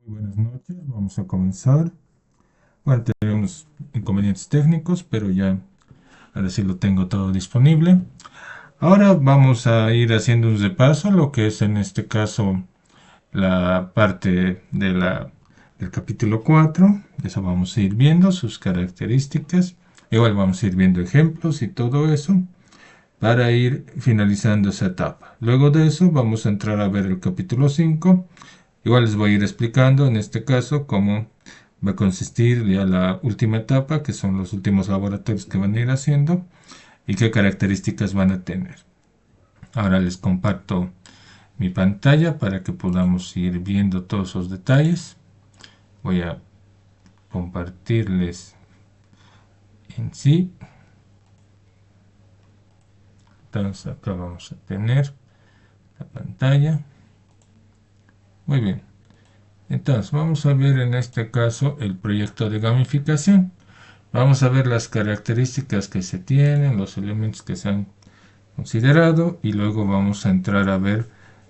Muy buenas noches, vamos a comenzar. Bueno, tenemos inconvenientes técnicos, pero ya ahora sí lo tengo todo disponible. Ahora vamos a ir haciendo un repaso, lo que es en este caso la parte del capítulo 4. Eso vamos a ir viendo, sus características. Igual vamos a ir viendo ejemplos y todo eso para ir finalizando esa etapa. Luego de eso vamos a entrar a ver el capítulo 5. Igual les voy a ir explicando en este caso cómo va a consistir ya la última etapa, que son los últimos laboratorios que van a ir haciendo y qué características van a tener. Ahora les comparto mi pantalla para que podamos ir viendo todos esos detalles. Voy a compartirles en sí. Entonces acá vamos a tener la pantalla. Muy bien. Entonces vamos a ver en este caso el proyecto de gamificación. Vamos a ver las características que se tienen, los elementos que se han considerado y luego vamos a entrar a ver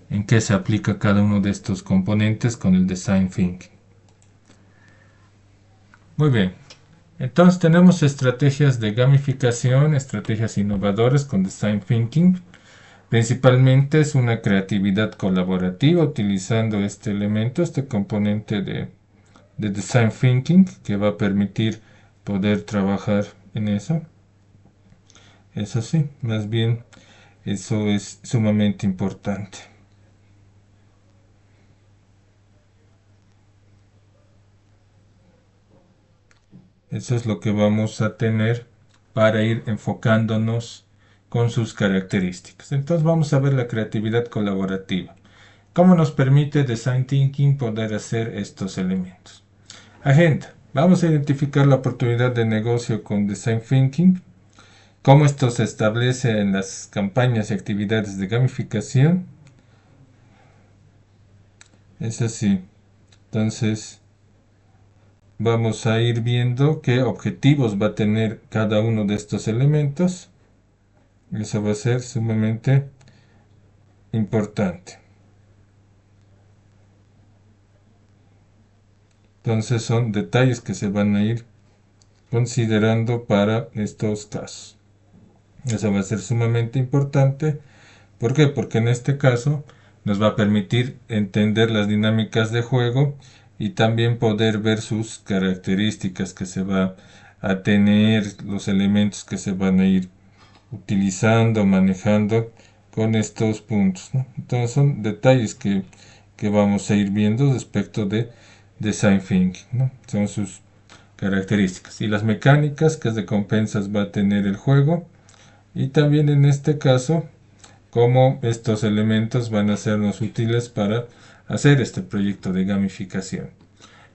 en qué se aplica cada uno de estos componentes con el Design Thinking. Muy bien, entonces tenemos estrategias de gamificación, estrategias innovadoras con Design Thinking. Principalmente es una creatividad colaborativa utilizando este elemento, este componente de Design Thinking que va a permitir poder trabajar en eso. Eso sí, más bien eso es sumamente importante. Eso es lo que vamos a tener para ir enfocándonos con sus características. Entonces vamos a ver la creatividad colaborativa. ¿Cómo nos permite Design Thinking poder hacer estos elementos? Agenda. Vamos a identificar la oportunidad de negocio con Design Thinking. Cómo esto se establece en las campañas y actividades de gamificación. Es así. Entonces, vamos a ir viendo qué objetivos va a tener cada uno de estos elementos. Eso va a ser sumamente importante. Entonces son detalles que se van a ir considerando para estos casos. Eso va a ser sumamente importante. ¿Por qué? Porque en este caso nos va a permitir entender las dinámicas de juego y también poder ver sus características que se va a tener, los elementos que se van a ir utilizando, manejando con estos puntos, ¿no? Entonces son detalles que vamos a ir viendo respecto de Design Thinking, ¿no? Son sus características y las mecánicas que recompensas va a tener el juego y también en este caso cómo estos elementos van a sernos útiles para hacer este proyecto de gamificación.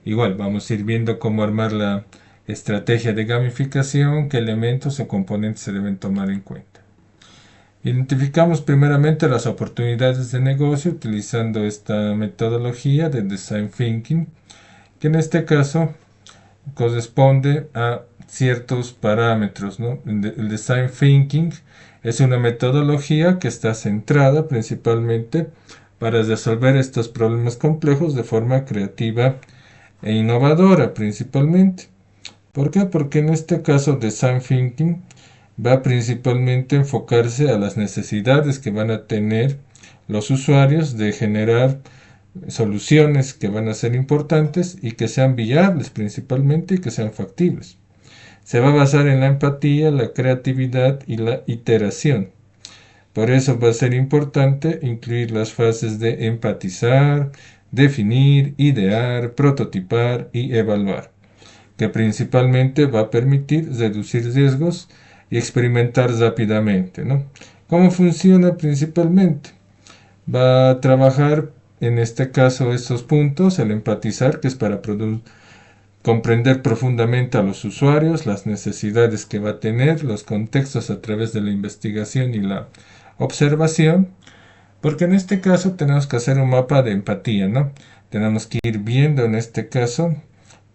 Igual vamos a ir viendo cómo armar la estrategia de gamificación, qué elementos o componentes se deben tomar en cuenta. Identificamos primeramente las oportunidades de negocio utilizando esta metodología de Design Thinking, que en este caso corresponde a ciertos parámetros, ¿no? El Design Thinking es una metodología que está centrada principalmente para resolver estos problemas complejos de forma creativa e innovadora principalmente. ¿Por qué? Porque en este caso Design Thinking va principalmente a enfocarse a las necesidades que van a tener los usuarios de generar soluciones que van a ser importantes y que sean viables principalmente y que sean factibles. Se va a basar en la empatía, la creatividad y la iteración. Por eso va a ser importante incluir las fases de empatizar, definir, idear, prototipar y evaluar, que principalmente va a permitir reducir riesgos y experimentar rápidamente, ¿no? ¿Cómo funciona principalmente? Va a trabajar en este caso estos puntos, el empatizar, que es para comprender profundamente a los usuarios, las necesidades que va a tener, los contextos a través de la investigación y la observación, porque en este caso tenemos que hacer un mapa de empatía, ¿no? Tenemos que ir viendo en este caso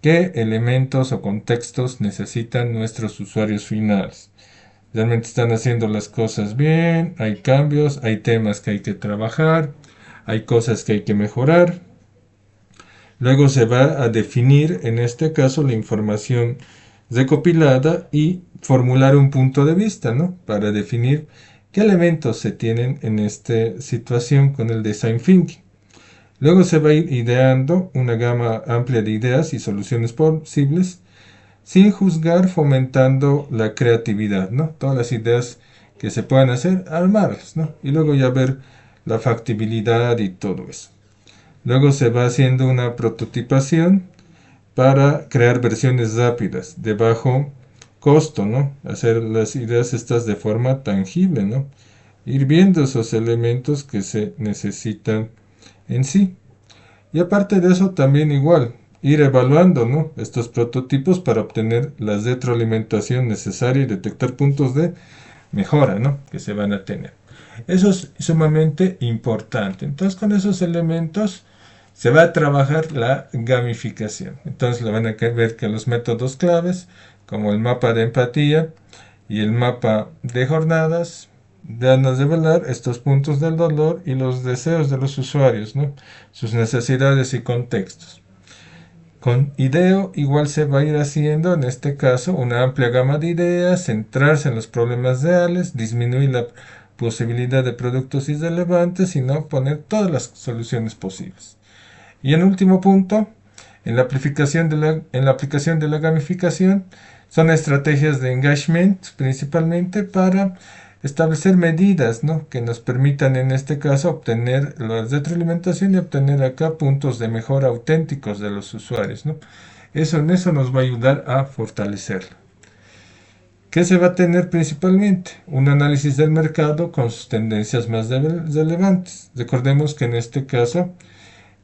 qué elementos o contextos necesitan nuestros usuarios finales. ¿Realmente están haciendo las cosas bien? ¿Hay cambios? ¿Hay temas que hay que trabajar? ¿Hay cosas que hay que mejorar? Luego se va a definir, en este caso, la información recopilada y formular un punto de vista, ¿no? Para definir qué elementos se tienen en esta situación con el design thinking. Luego se va a ir ideando una gama amplia de ideas y soluciones posibles, sin juzgar, fomentando la creatividad, ¿no? Todas las ideas que se puedan hacer, armarlas, ¿no? Y luego ya ver la factibilidad y todo eso. Luego se va haciendo una prototipación para crear versiones rápidas, de bajo costo, ¿no? Hacer las ideas estas de forma tangible, ¿no? Ir viendo esos elementos que se necesitan en sí. Y aparte de eso, también igual, ir evaluando, ¿no? Estos prototipos para obtener la retroalimentación necesaria y detectar puntos de mejora, ¿no? Que se van a tener. Eso es sumamente importante. Entonces, con esos elementos se va a trabajar la gamificación. Entonces, lo van a ver que los métodos claves, como el mapa de empatía y el mapa de jornadas, van a revelar estos puntos del dolor y los deseos de los usuarios, ¿no? Sus necesidades y contextos. Con IDEO igual se va a ir haciendo, en este caso, una amplia gama de ideas, centrarse en los problemas reales, disminuir la posibilidad de productos irrelevantes y no poner todas las soluciones posibles. Y en último punto, en la aplicación de la gamificación, son estrategias de engagement principalmente para establecer medidas, ¿no? Que nos permitan en este caso obtener la retroalimentación y obtener acá puntos de mejora auténticos de los usuarios, ¿no? En eso nos va a ayudar a fortalecerlo. ¿Qué se va a tener principalmente? Un análisis del mercado con sus tendencias más relevantes. Recordemos que en este caso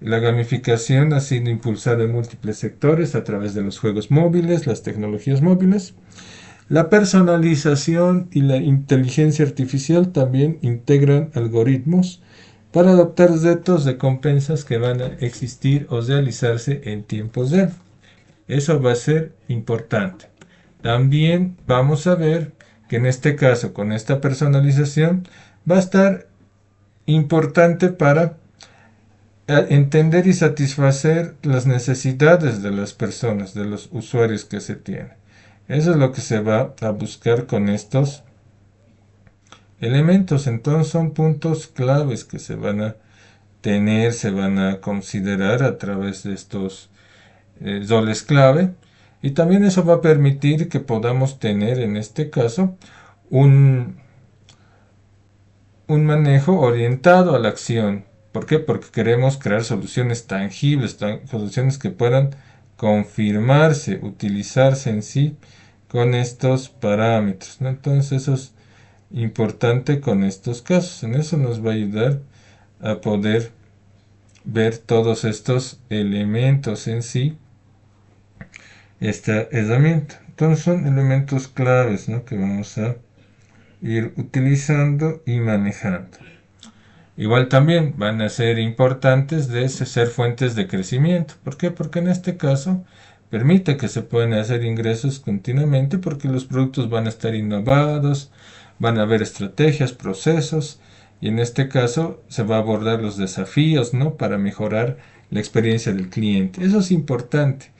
la gamificación ha sido impulsada en múltiples sectores a través de los juegos móviles, las tecnologías móviles. La personalización y la inteligencia artificial también integran algoritmos para adoptar retos de recompensas que van a existir o realizarse en tiempos real. Eso va a ser importante. También vamos a ver que en este caso, con esta personalización, va a estar importante para entender y satisfacer las necesidades de las personas, de los usuarios que se tienen. Eso es lo que se va a buscar con estos elementos. Entonces son puntos claves que se van a tener, se van a considerar a través de estos roles clave. Y también eso va a permitir que podamos tener en este caso un manejo orientado a la acción. ¿Por qué? Porque queremos crear soluciones tangibles, soluciones que puedan confirmarse, utilizarse en sí con estos parámetros, ¿no? Entonces eso es importante con estos casos. En eso nos va a ayudar a poder ver todos estos elementos en sí, esta herramienta. Entonces son elementos claves, ¿no? Que vamos a ir utilizando y manejando. Igual también van a ser importantes de ser fuentes de crecimiento. ¿Por qué? Porque en este caso permite que se puedan hacer ingresos continuamente porque los productos van a estar innovados, van a haber estrategias, procesos y en este caso se va a abordar los desafíos, ¿no? Para mejorar la experiencia del cliente. Eso es importante.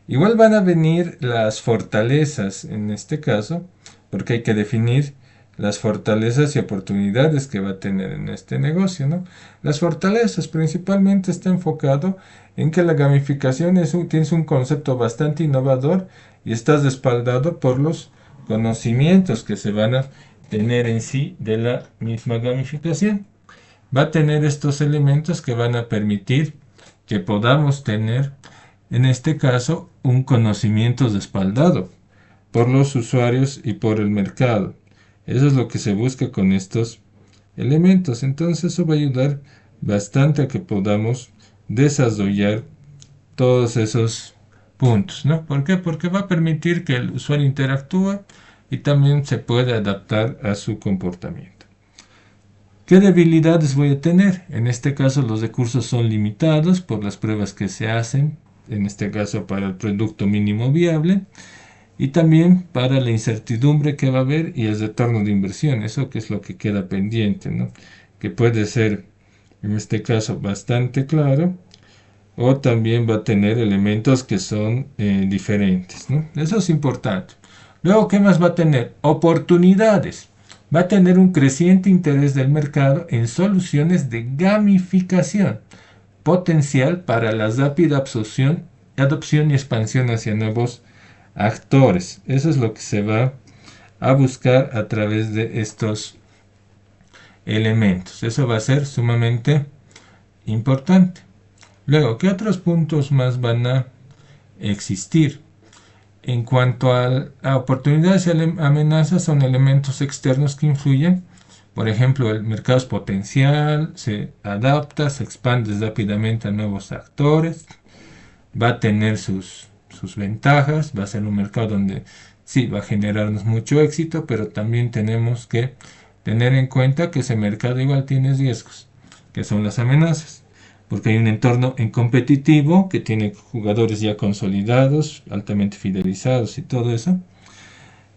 Igual van a venir las fortalezas en este caso porque hay que definir las fortalezas y oportunidades que va a tener en este negocio, ¿no? Las fortalezas principalmente está enfocado en que la gamificación tienes un concepto bastante innovador y estás respaldado por los conocimientos que se van a tener en sí de la misma gamificación. Va a tener estos elementos que van a permitir que podamos tener, en este caso, un conocimiento respaldado por los usuarios y por el mercado. Eso es lo que se busca con estos elementos. Entonces eso va a ayudar bastante a que podamos desarrollar todos esos puntos, ¿no? ¿Por qué? Porque va a permitir que el usuario interactúe y también se pueda adaptar a su comportamiento. ¿Qué debilidades voy a tener? En este caso los recursos son limitados por las pruebas que se hacen, en este caso para el producto mínimo viable, y también para la incertidumbre que va a haber y el retorno de inversión, eso que es lo que queda pendiente, ¿no? Que puede ser, en este caso, bastante claro, o también va a tener elementos que son diferentes, ¿no? Eso es importante. Luego, ¿qué más va a tener? Oportunidades. Va a tener un creciente interés del mercado en soluciones de gamificación, potencial para la rápida adopción y expansión hacia nuevos actores. Eso es lo que se va a buscar a través de estos elementos. Eso va a ser sumamente importante. Luego, ¿qué otros puntos más van a existir? En cuanto a oportunidades y amenazas, son elementos externos que influyen. Por ejemplo, el mercado es potencial, se adapta, se expande rápidamente a nuevos actores, va a tener sus ventajas, va a ser un mercado donde sí va a generarnos mucho éxito, pero también tenemos que tener en cuenta que ese mercado igual tiene riesgos, que son las amenazas, porque hay un entorno en competitivo que tiene jugadores ya consolidados, altamente fidelizados y todo eso.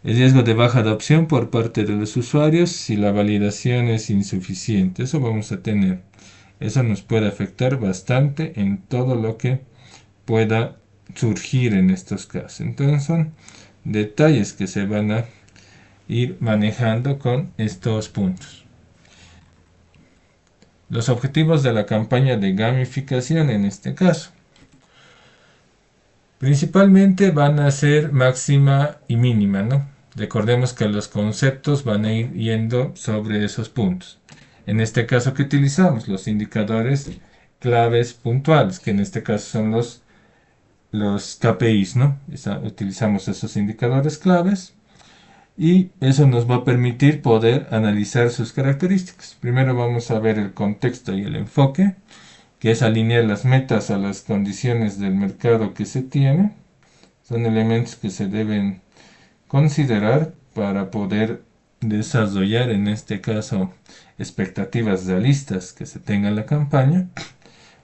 El riesgo de baja adopción por parte de los usuarios si la validación es insuficiente. Eso vamos a tener. Eso nos puede afectar bastante en todo lo que pueda surgir en estos casos. Entonces son detalles que se van a ir manejando con estos puntos. Los objetivos de la campaña de gamificación en este caso. Principalmente van a ser máxima y mínima, ¿no? Recordemos que los conceptos van a ir yendo sobre esos puntos. En este caso que utilizamos los indicadores claves puntuales, que en este caso son los KPIs, ¿no? Utilizamos esos indicadores claves y eso nos va a permitir poder analizar sus características. Primero vamos a ver el contexto y el enfoque, que es alinear las metas a las condiciones del mercado que se tiene. Son elementos que se deben considerar para poder desarrollar, en este caso, expectativas realistas que se tenga en la campaña.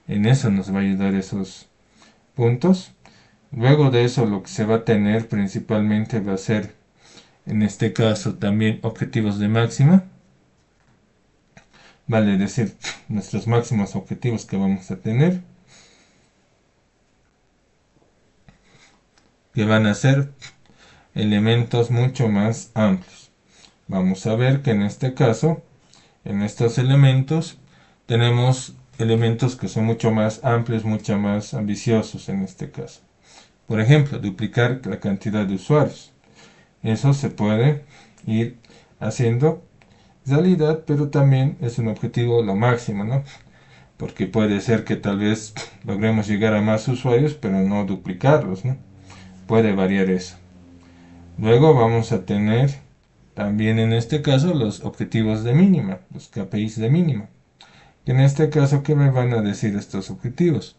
En eso nos va a ayudar esos puntos. Luego de eso, lo que se va a tener principalmente va a ser, en este caso, también objetivos de máxima. Vale decir, nuestros máximos objetivos que vamos a tener, que van a ser elementos mucho más amplios. Vamos a ver que en este caso, en estos elementos, tenemos elementos que son mucho más amplios, mucho más ambiciosos en este caso. Por ejemplo, duplicar la cantidad de usuarios. Eso se puede ir haciendo realidad, pero también es un objetivo lo máximo, ¿no? Porque puede ser que tal vez logremos llegar a más usuarios, pero no duplicarlos, ¿no? Puede variar eso. Luego vamos a tener también en este caso los objetivos de mínima, los KPIs de mínima. En este caso, ¿qué me van a decir estos objetivos?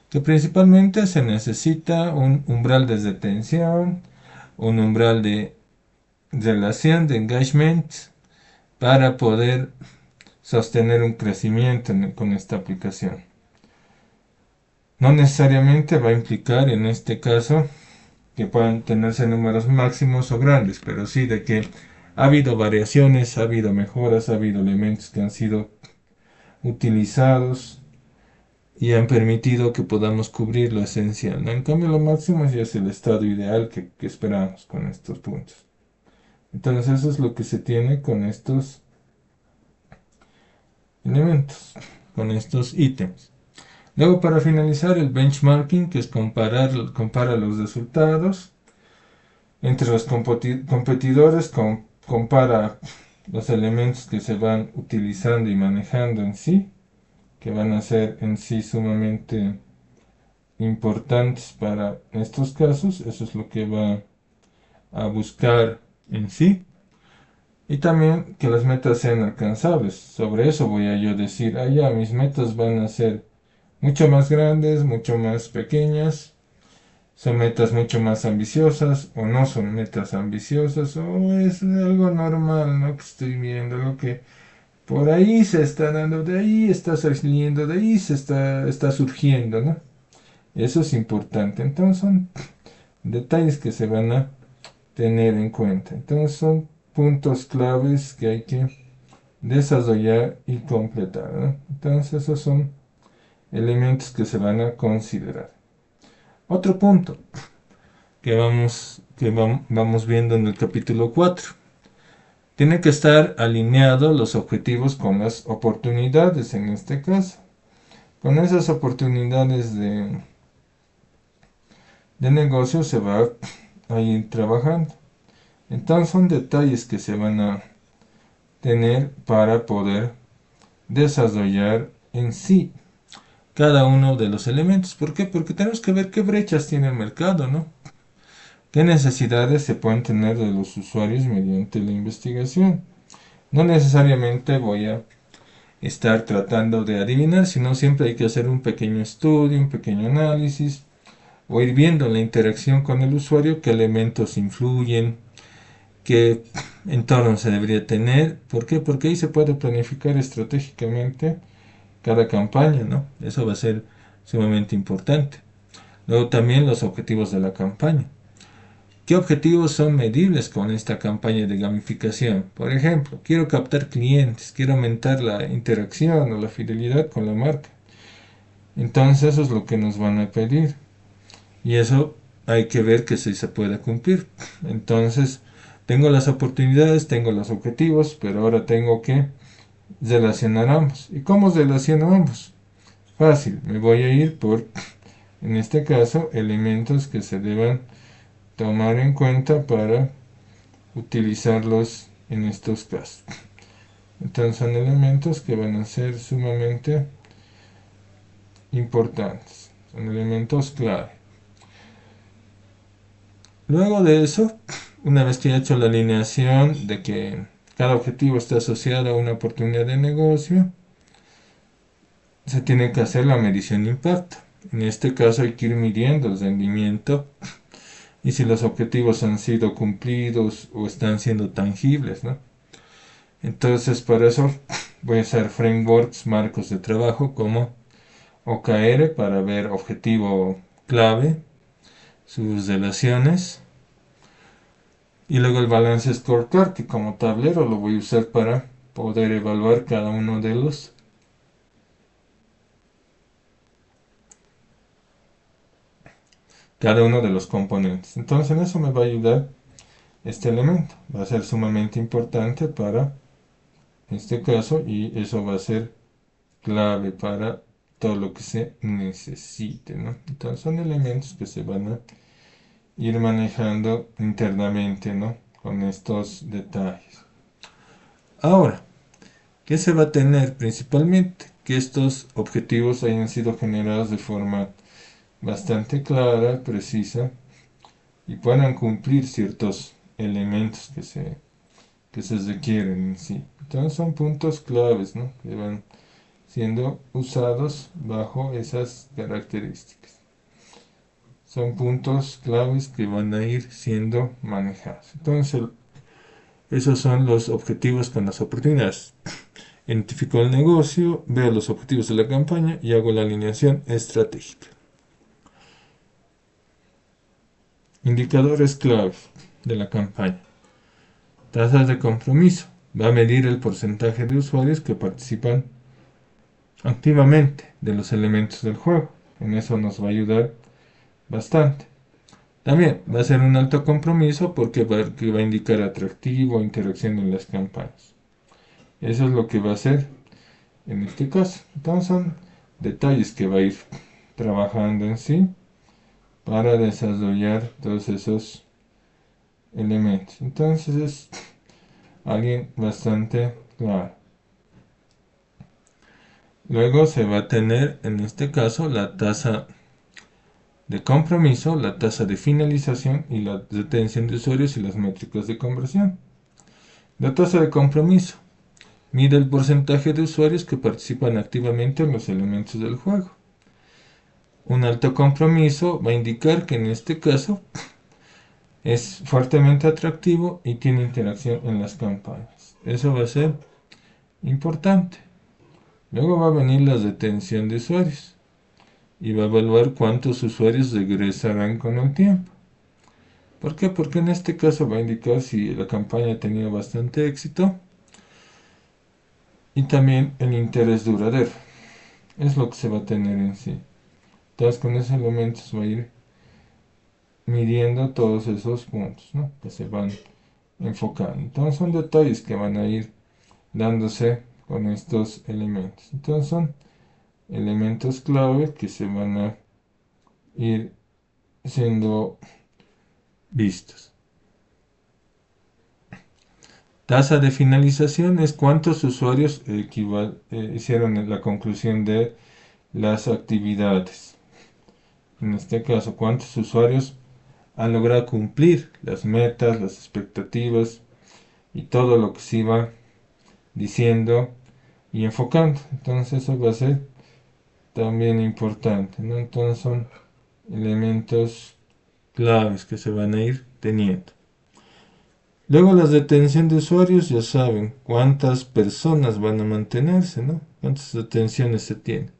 Que principalmente se necesita un umbral de retención, un umbral de relación, de engagement, para poder sostener un crecimiento con esta aplicación. No necesariamente va a implicar en este caso que puedan tenerse números máximos o grandes, pero sí de que ha habido variaciones, ha habido mejoras, ha habido elementos que han sido utilizados y han permitido que podamos cubrir lo esencial, ¿no? En cambio, lo máximo ya es el estado ideal que esperamos con estos puntos. Entonces, eso es lo que se tiene con estos elementos, con estos ítems. Luego, para finalizar, el benchmarking, que es compara los resultados entre los competidores, compara los elementos que se van utilizando y manejando en sí, que van a ser en sí sumamente importantes para estos casos. Eso es lo que va a buscar en sí. Y también que las metas sean alcanzables. Sobre eso voy a yo decir, ya mis metas van a ser mucho más grandes, mucho más pequeñas. Son metas mucho más ambiciosas o no son metas ambiciosas o es algo normal, ¿no? Que estoy viendo, lo que por ahí se está dando, de ahí está saliendo, de ahí está surgiendo, ¿no? Eso es importante. Entonces son detalles que se van a tener en cuenta. Entonces son puntos claves que hay que desarrollar y completar, ¿no? Entonces esos son elementos que se van a considerar. Otro punto que vamos viendo en el capítulo 4. Tiene que estar alineados los objetivos con las oportunidades, en este caso. Con esas oportunidades de negocio se va a ir trabajando. Entonces son detalles que se van a tener para poder desarrollar en sí cada uno de los elementos. ¿Por qué? Porque tenemos que ver qué brechas tiene el mercado, ¿no? ¿Qué necesidades se pueden tener de los usuarios mediante la investigación? No necesariamente voy a estar tratando de adivinar, sino siempre hay que hacer un pequeño estudio, un pequeño análisis, o ir viendo la interacción con el usuario, qué elementos influyen, qué entorno se debería tener. ¿Por qué? Porque ahí se puede planificar estratégicamente cada campaña, ¿no? Eso va a ser sumamente importante. Luego también los objetivos de la campaña. ¿Qué objetivos son medibles con esta campaña de gamificación? Por ejemplo, quiero captar clientes, quiero aumentar la interacción o la fidelidad con la marca. Entonces eso es lo que nos van a pedir. Y eso hay que ver que sí se pueda cumplir. Entonces, tengo las oportunidades, tengo los objetivos, pero ahora tengo que relacionar ambos. ¿Y cómo relaciono ambos? Fácil, me voy a ir por, en este caso, elementos que se deban tomar en cuenta para utilizarlos en estos casos. Entonces son elementos que van a ser sumamente importantes, son elementos clave. Luego de eso, una vez que he hecho la alineación de que cada objetivo está asociado a una oportunidad de negocio, se tiene que hacer la medición de impacto. En este caso hay que ir midiendo el rendimiento y si los objetivos han sido cumplidos o están siendo tangibles, ¿no? Entonces para eso voy a usar frameworks, marcos de trabajo como OKR para ver objetivo clave, sus relaciones, y luego el balance scorecard, que como tablero lo voy a usar para poder evaluar cada uno de los componentes. Entonces en eso me va a ayudar este elemento. Va a ser sumamente importante para este caso y eso va a ser clave para todo lo que se necesite, ¿no? Entonces son elementos que se van a ir manejando internamente, ¿no? Con estos detalles. Ahora, ¿qué se va a tener? Principalmente que estos objetivos hayan sido generados de forma bastante clara, precisa y puedan cumplir ciertos elementos que se requieren en sí. Entonces son puntos claves, ¿no? Que van siendo usados bajo esas características. Son puntos claves que van a ir siendo manejados. Entonces esos son los objetivos con las oportunidades. Identifico el negocio, veo los objetivos de la campaña y hago la alineación estratégica. Indicadores clave de la campaña. Tasas de compromiso. Va a medir el porcentaje de usuarios que participan activamente de los elementos del juego. En eso nos va a ayudar bastante. También va a ser un alto compromiso porque va a indicar atractivo o interacción en las campañas. Eso es lo que va a hacer en este caso. Entonces son detalles que va a ir trabajando en sí para desarrollar todos esos elementos. Entonces es alguien bastante claro. Luego se va a tener en este caso la tasa de compromiso, la tasa de finalización y la retención de usuarios y las métricas de conversión. La tasa de compromiso mide el porcentaje de usuarios que participan activamente en los elementos del juego. Un alto compromiso va a indicar que en este caso es fuertemente atractivo y tiene interacción en las campañas. Eso va a ser importante. Luego va a venir la retención de usuarios y va a evaluar cuántos usuarios regresarán con el tiempo. ¿Por qué? Porque en este caso va a indicar si la campaña ha tenido bastante éxito y también el interés duradero. es lo que se va a tener en sí. Entonces con esos elementos va a ir midiendo todos esos puntos, ¿no?, que se van enfocando. Entonces son detalles que van a ir dándose con estos elementos. Entonces son elementos clave que se van a ir siendo vistos. Tasa de finalización es cuántos usuarios hicieron la conclusión de las actividades. En este caso, cuántos usuarios han logrado cumplir las metas, las expectativas y todo lo que se iba diciendo y enfocando. Entonces eso va a ser también importante, ¿no? Entonces son elementos claves que se van a ir teniendo. Luego las detención de usuarios, ya saben cuántas personas van a mantenerse, ¿no? Cuántas detenciones se tienen.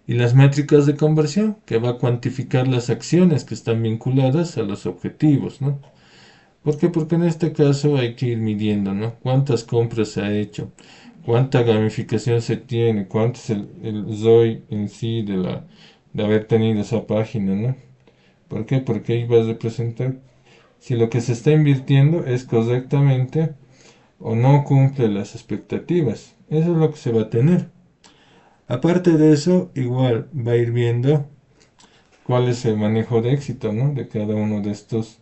Y las métricas de conversión, que va a cuantificar las acciones que están vinculadas a los objetivos, ¿no? ¿Por qué? Porque en este caso hay que ir midiendo, ¿no? Cuántas compras se ha hecho, cuánta gamificación se tiene, cuánto es el ROI en sí de haber tenido esa página, ¿no? ¿Por qué? Porque ahí vas a representar si lo que se está invirtiendo es correctamente o no cumple las expectativas. Eso es lo que se va a tener. Aparte de eso, igual va a ir viendo cuál es el manejo de éxito, ¿no?, de cada uno de estos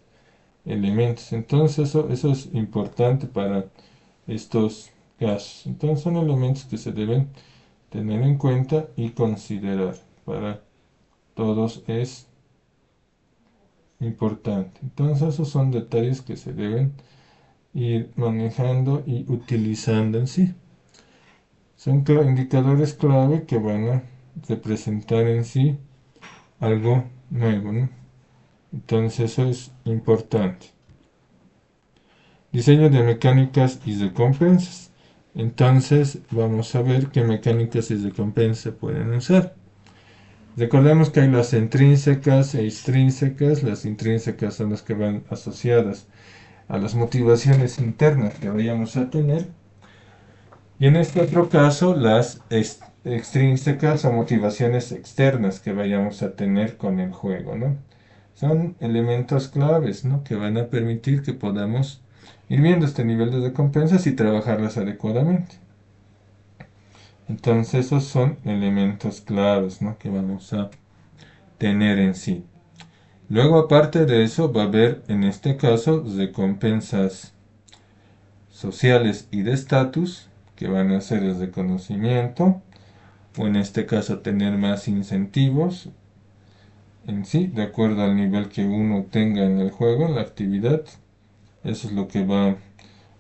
elementos. Entonces eso es importante para estos casos. Entonces son elementos que se deben tener en cuenta y considerar. Para todos es importante. Entonces esos son detalles que se deben ir manejando y utilizando en sí. Son indicadores clave que van a representar en sí algo nuevo, ¿no? Entonces eso es importante. Diseño de mecánicas y recompensas. Entonces vamos a ver qué mecánicas y recompensas se pueden usar. Recordemos que hay las intrínsecas e extrínsecas. Las intrínsecas son las que van asociadas a las motivaciones internas que vayamos a tener. Y en este otro caso, las extrínsecas o motivaciones externas que vayamos a tener con el juego, ¿no? Son elementos claves, ¿no?, que van a permitir que podamos ir viendo este nivel de recompensas y trabajarlas adecuadamente. Entonces esos son elementos claves, ¿no?, que vamos a tener en sí. Luego, aparte de eso, va a haber en este caso recompensas sociales y de estatus, que van a ser el reconocimiento, o en este caso tener más incentivos en sí, de acuerdo al nivel que uno tenga en el juego, en la actividad. Eso es lo que va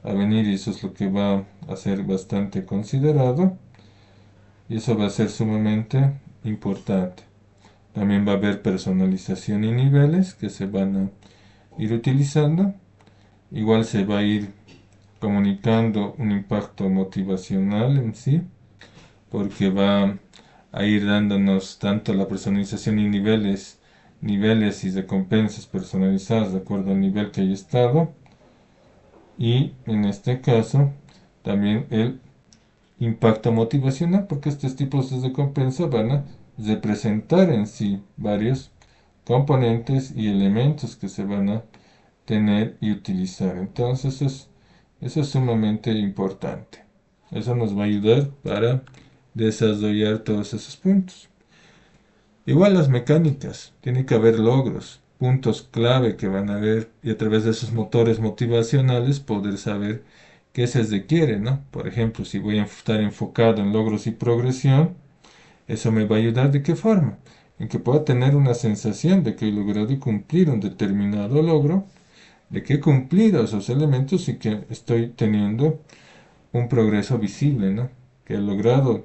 a venir y eso es lo que va a ser bastante considerado. Y eso va a ser sumamente importante. También va a haber personalización y niveles que se van a ir utilizando. Igual se va a ir comunicando un impacto motivacional en sí, porque va a ir dándonos tanto la personalización y niveles y recompensas personalizadas de acuerdo al nivel que haya estado, y en este caso también el impacto motivacional, porque estos tipos de recompensa van a representar en sí varios componentes y elementos que se van a tener y utilizar. Entonces eso es sumamente importante. Eso nos va a ayudar para desarrollar todos esos puntos. Igual las mecánicas, tiene que haber logros, puntos clave que van a ver, y a través de esos motores motivacionales poder saber qué se requiere, ¿no? Por ejemplo, si voy a estar enfocado en logros y progresión, eso me va a ayudar ¿de qué forma? En que pueda tener una sensación de que he logrado cumplir un determinado logro, de que he cumplido esos elementos y que estoy teniendo un progreso visible, ¿no? Que he logrado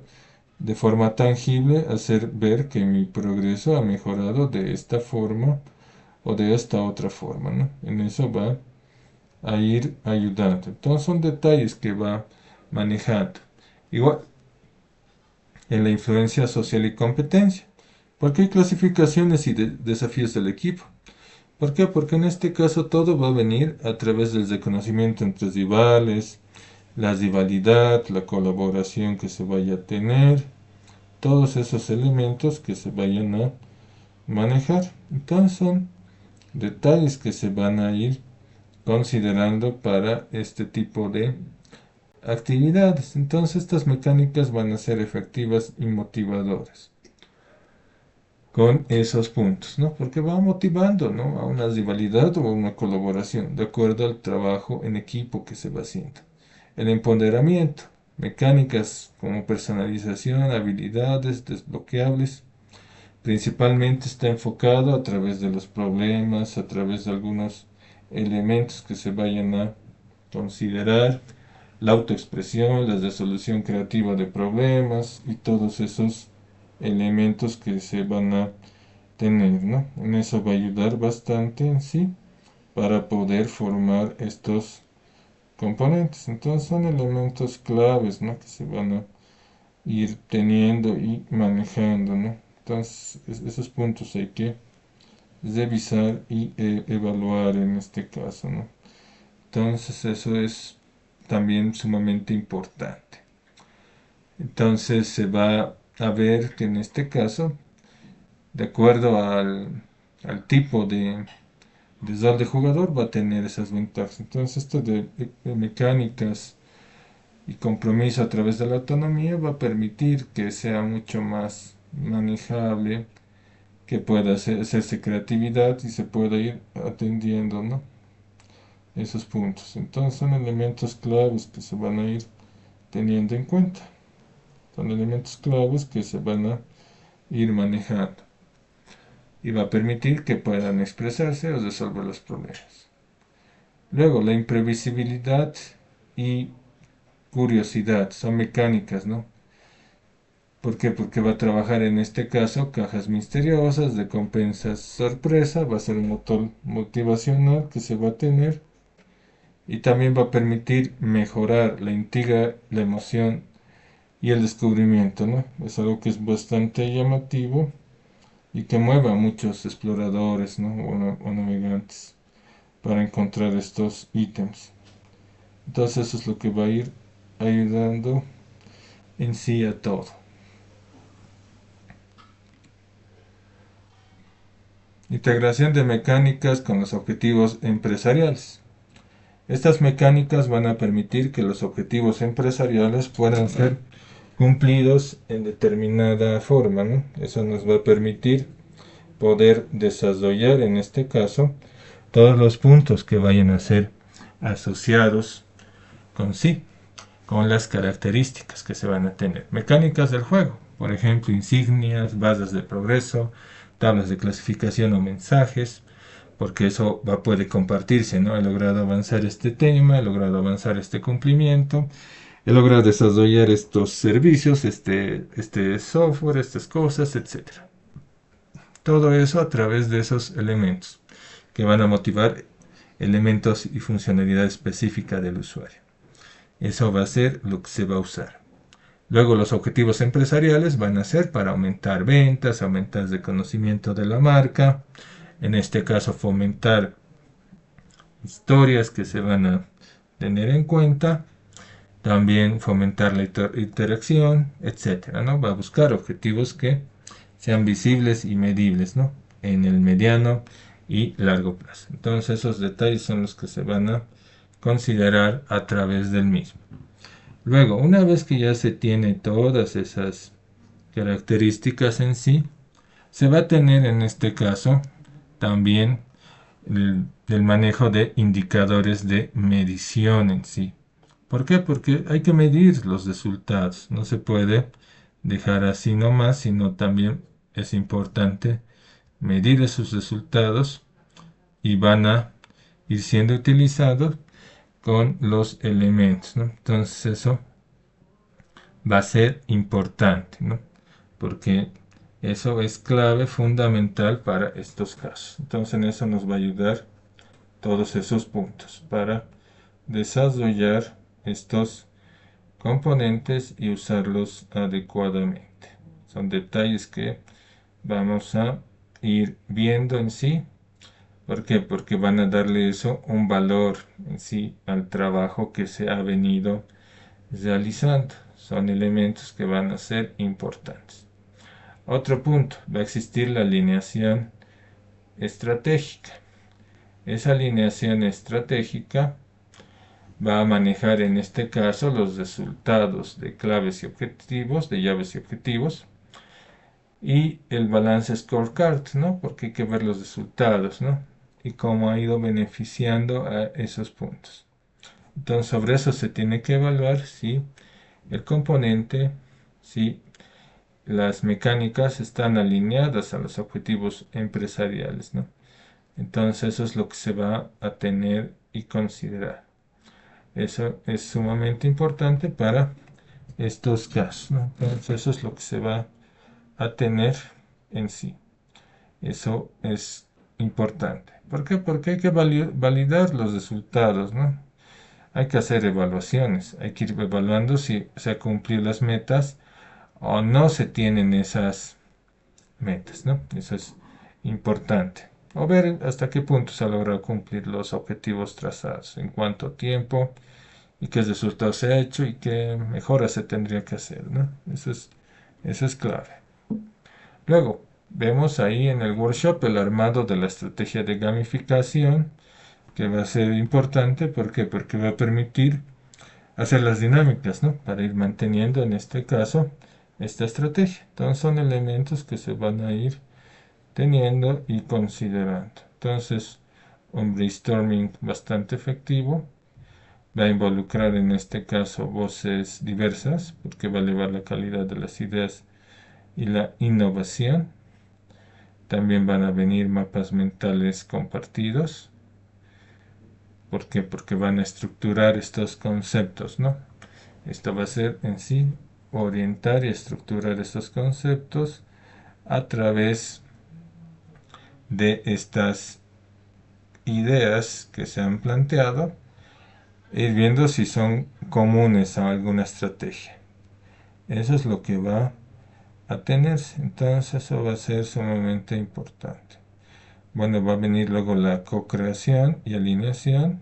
de forma tangible hacer ver que mi progreso ha mejorado de esta forma o de esta otra forma, ¿no? En eso va a ir ayudando. Entonces son detalles que va manejando. Igual, en la influencia social y competencia. Porque hay clasificaciones y desafíos del equipo. ¿Por qué? Porque en este caso todo va a venir a través del reconocimiento entre rivales, la rivalidad, la colaboración que se vaya a tener, todos esos elementos que se vayan a manejar. Entonces son detalles que se van a ir considerando para este tipo de actividades. Entonces estas mecánicas van a ser efectivas y motivadoras con esos puntos, ¿no? Porque va motivando, ¿no? A una rivalidad o a una colaboración, de acuerdo al trabajo en equipo que se va haciendo. El empoderamiento, mecánicas como personalización, habilidades desbloqueables, principalmente está enfocado a través de los problemas, a través de algunos elementos que se vayan a considerar, la autoexpresión, la resolución creativa de problemas y todos esos elementos que se van a tener, ¿no? En eso va a ayudar bastante en sí para poder formar estos componentes. Entonces son elementos claves, ¿no? Que se van a ir teniendo y manejando, ¿no? Entonces esos puntos hay que revisar y evaluar en este caso, ¿no? Entonces eso es también sumamente importante. Entonces se va a ver que en este caso, de acuerdo al tipo de rol de jugador, va a tener esas ventajas. Entonces esto de mecánicas y compromiso a través de la autonomía va a permitir que sea mucho más manejable, que pueda hacerse creatividad y se pueda ir atendiendo, ¿no? Esos puntos. Entonces son elementos claves que se van a ir teniendo en cuenta. Son elementos claves que se van a ir manejando y va a permitir que puedan expresarse o resolver los problemas. Luego, la imprevisibilidad y curiosidad son mecánicas, ¿no? ¿Por qué? Porque va a trabajar en este caso cajas misteriosas, recompensas sorpresa, va a ser un motor motivacional que se va a tener y también va a permitir mejorar la intriga, la emoción y el descubrimiento, ¿no? Es algo que es bastante llamativo y que mueve a muchos exploradores, ¿no? o navegantes para encontrar estos ítems. Entonces eso es lo que va a ir ayudando en sí a todo. Integración de mecánicas con los objetivos empresariales. Estas mecánicas van a permitir que los objetivos empresariales puedan ser cumplidos en determinada forma, ¿no? Eso nos va a permitir poder desarrollar en este caso todos los puntos que vayan a ser asociados con sí, con las características que se van a tener. Mecánicas del juego, por ejemplo, insignias, bases de progreso, tablas de clasificación o mensajes, porque eso puede compartirse, ¿no? He logrado avanzar este tema, he logrado avanzar este cumplimiento, he logrado desarrollar estos servicios, este software, estas cosas, etc. Todo eso a través de esos elementos que van a motivar elementos y funcionalidad específica del usuario. Eso va a ser lo que se va a usar. Luego los objetivos empresariales van a ser para aumentar ventas, aumentar el reconocimiento de la marca, en este caso fomentar historias que se van a tener en cuenta, también fomentar la interacción, etcétera, ¿no? Va a buscar objetivos que sean visibles y medibles, ¿no? En el mediano y largo plazo. Entonces esos detalles son los que se van a considerar a través del mismo. Luego, una vez que ya se tiene todas esas características en sí, se va a tener en este caso también el manejo de indicadores de medición en sí. ¿Por qué? Porque hay que medir los resultados. No se puede dejar así nomás, sino también es importante medir esos resultados y van a ir siendo utilizados con los elementos, ¿no? Entonces eso va a ser importante, ¿no? Porque eso es clave fundamental para estos casos. Entonces en eso nos va a ayudar todos esos puntos para desarrollar estos componentes y usarlos adecuadamente. Son detalles que vamos a ir viendo en sí. ¿Por qué? Porque van a darle eso un valor en sí al trabajo que se ha venido realizando. Son elementos que van a ser importantes. Otro punto, va a existir la alineación estratégica. Esa alineación estratégica va a manejar en este caso los resultados de claves y objetivos, de llaves y objetivos, y el balance scorecard, ¿no? Porque hay que ver los resultados, ¿no? Y cómo ha ido beneficiando a esos puntos. Entonces, sobre eso se tiene que evaluar si el componente, si las mecánicas están alineadas a los objetivos empresariales, ¿no? Entonces, eso es lo que se va a tener y considerar. Eso es sumamente importante para estos casos, ¿no? Entonces, eso es lo que se va a tener en sí. Eso es importante. ¿Por qué? Porque hay que validar los resultados, ¿no? Hay que hacer evaluaciones, hay que ir evaluando si se han cumplido las metas o no se tienen esas metas, ¿no? Eso es importante. O ver hasta qué punto se ha logrado cumplir los objetivos trazados, en cuánto tiempo y qué resultados se ha hecho y qué mejoras se tendría que hacer, ¿no? Eso es clave. Luego, vemos ahí en el workshop el armado de la estrategia de gamificación, que va a ser importante. ¿Por qué? Porque va a permitir hacer las dinámicas, ¿no? Para ir manteniendo, en este caso, esta estrategia. Entonces son elementos que se van a ir teniendo y considerando. Entonces, un brainstorming bastante efectivo. Va a involucrar en este caso voces diversas, porque va a elevar la calidad de las ideas y la innovación. También van a venir mapas mentales compartidos. ¿Por qué? Porque van a estructurar estos conceptos, ¿no? Esto va a ser en sí orientar y estructurar estos conceptos a través de estas ideas que se han planteado, ir viendo si son comunes a alguna estrategia. Eso es lo que va a tenerse. Entonces eso va a ser sumamente importante. Bueno, va a venir luego la co-creación y alineación.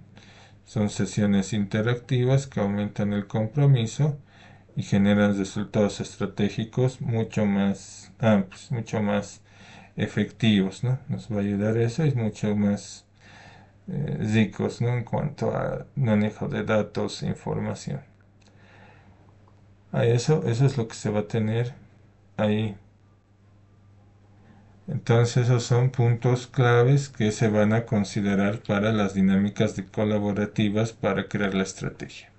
Son sesiones interactivas que aumentan el compromiso y generan resultados estratégicos mucho más amplios, mucho más efectivos, ¿no? Nos va a ayudar eso y mucho más ricos, ¿no? En cuanto a manejo de datos e información. Eso es lo que se va a tener ahí. Entonces esos son puntos claves que se van a considerar para las dinámicas colaborativas para crear la estrategia.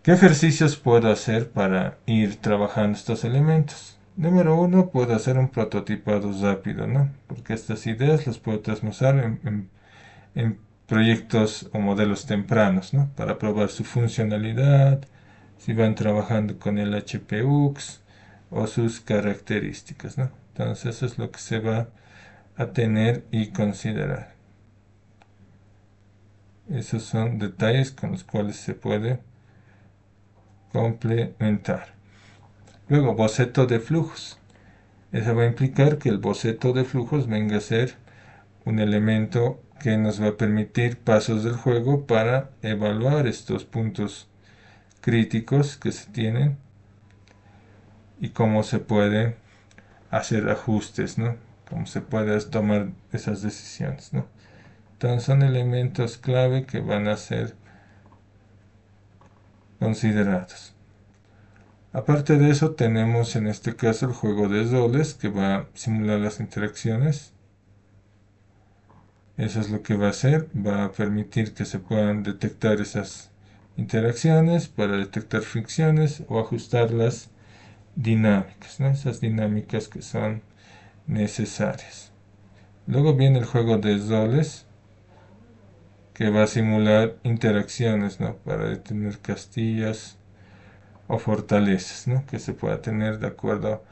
¿Qué ejercicios puedo hacer para ir trabajando estos elementos? Número uno, puedo hacer un prototipado rápido, ¿no? Porque estas ideas las puedo transmutar en proyectos o modelos tempranos, ¿no? Para probar su funcionalidad, si van trabajando con el HPUX o sus características, ¿no? Entonces eso es lo que se va a tener y considerar. Esos son detalles con los cuales se puede complementar. Luego, boceto de flujos. Eso va a implicar que el boceto de flujos venga a ser un elemento que nos va a permitir pasos del juego para evaluar estos puntos críticos que se tienen y cómo se puede hacer ajustes, ¿no? Cómo se puede tomar esas decisiones, ¿no? Entonces son elementos clave que van a ser considerados. Aparte de eso, tenemos en este caso el juego de roles que va a simular las interacciones. Eso es lo que va a hacer, va a permitir que se puedan detectar esas interacciones para detectar fricciones o ajustar las dinámicas, ¿no? Esas dinámicas que son necesarias. Luego viene el juego de roles que va a simular interacciones, ¿no? Para detener castillas o fortalezas, ¿no? Que se pueda tener de acuerdo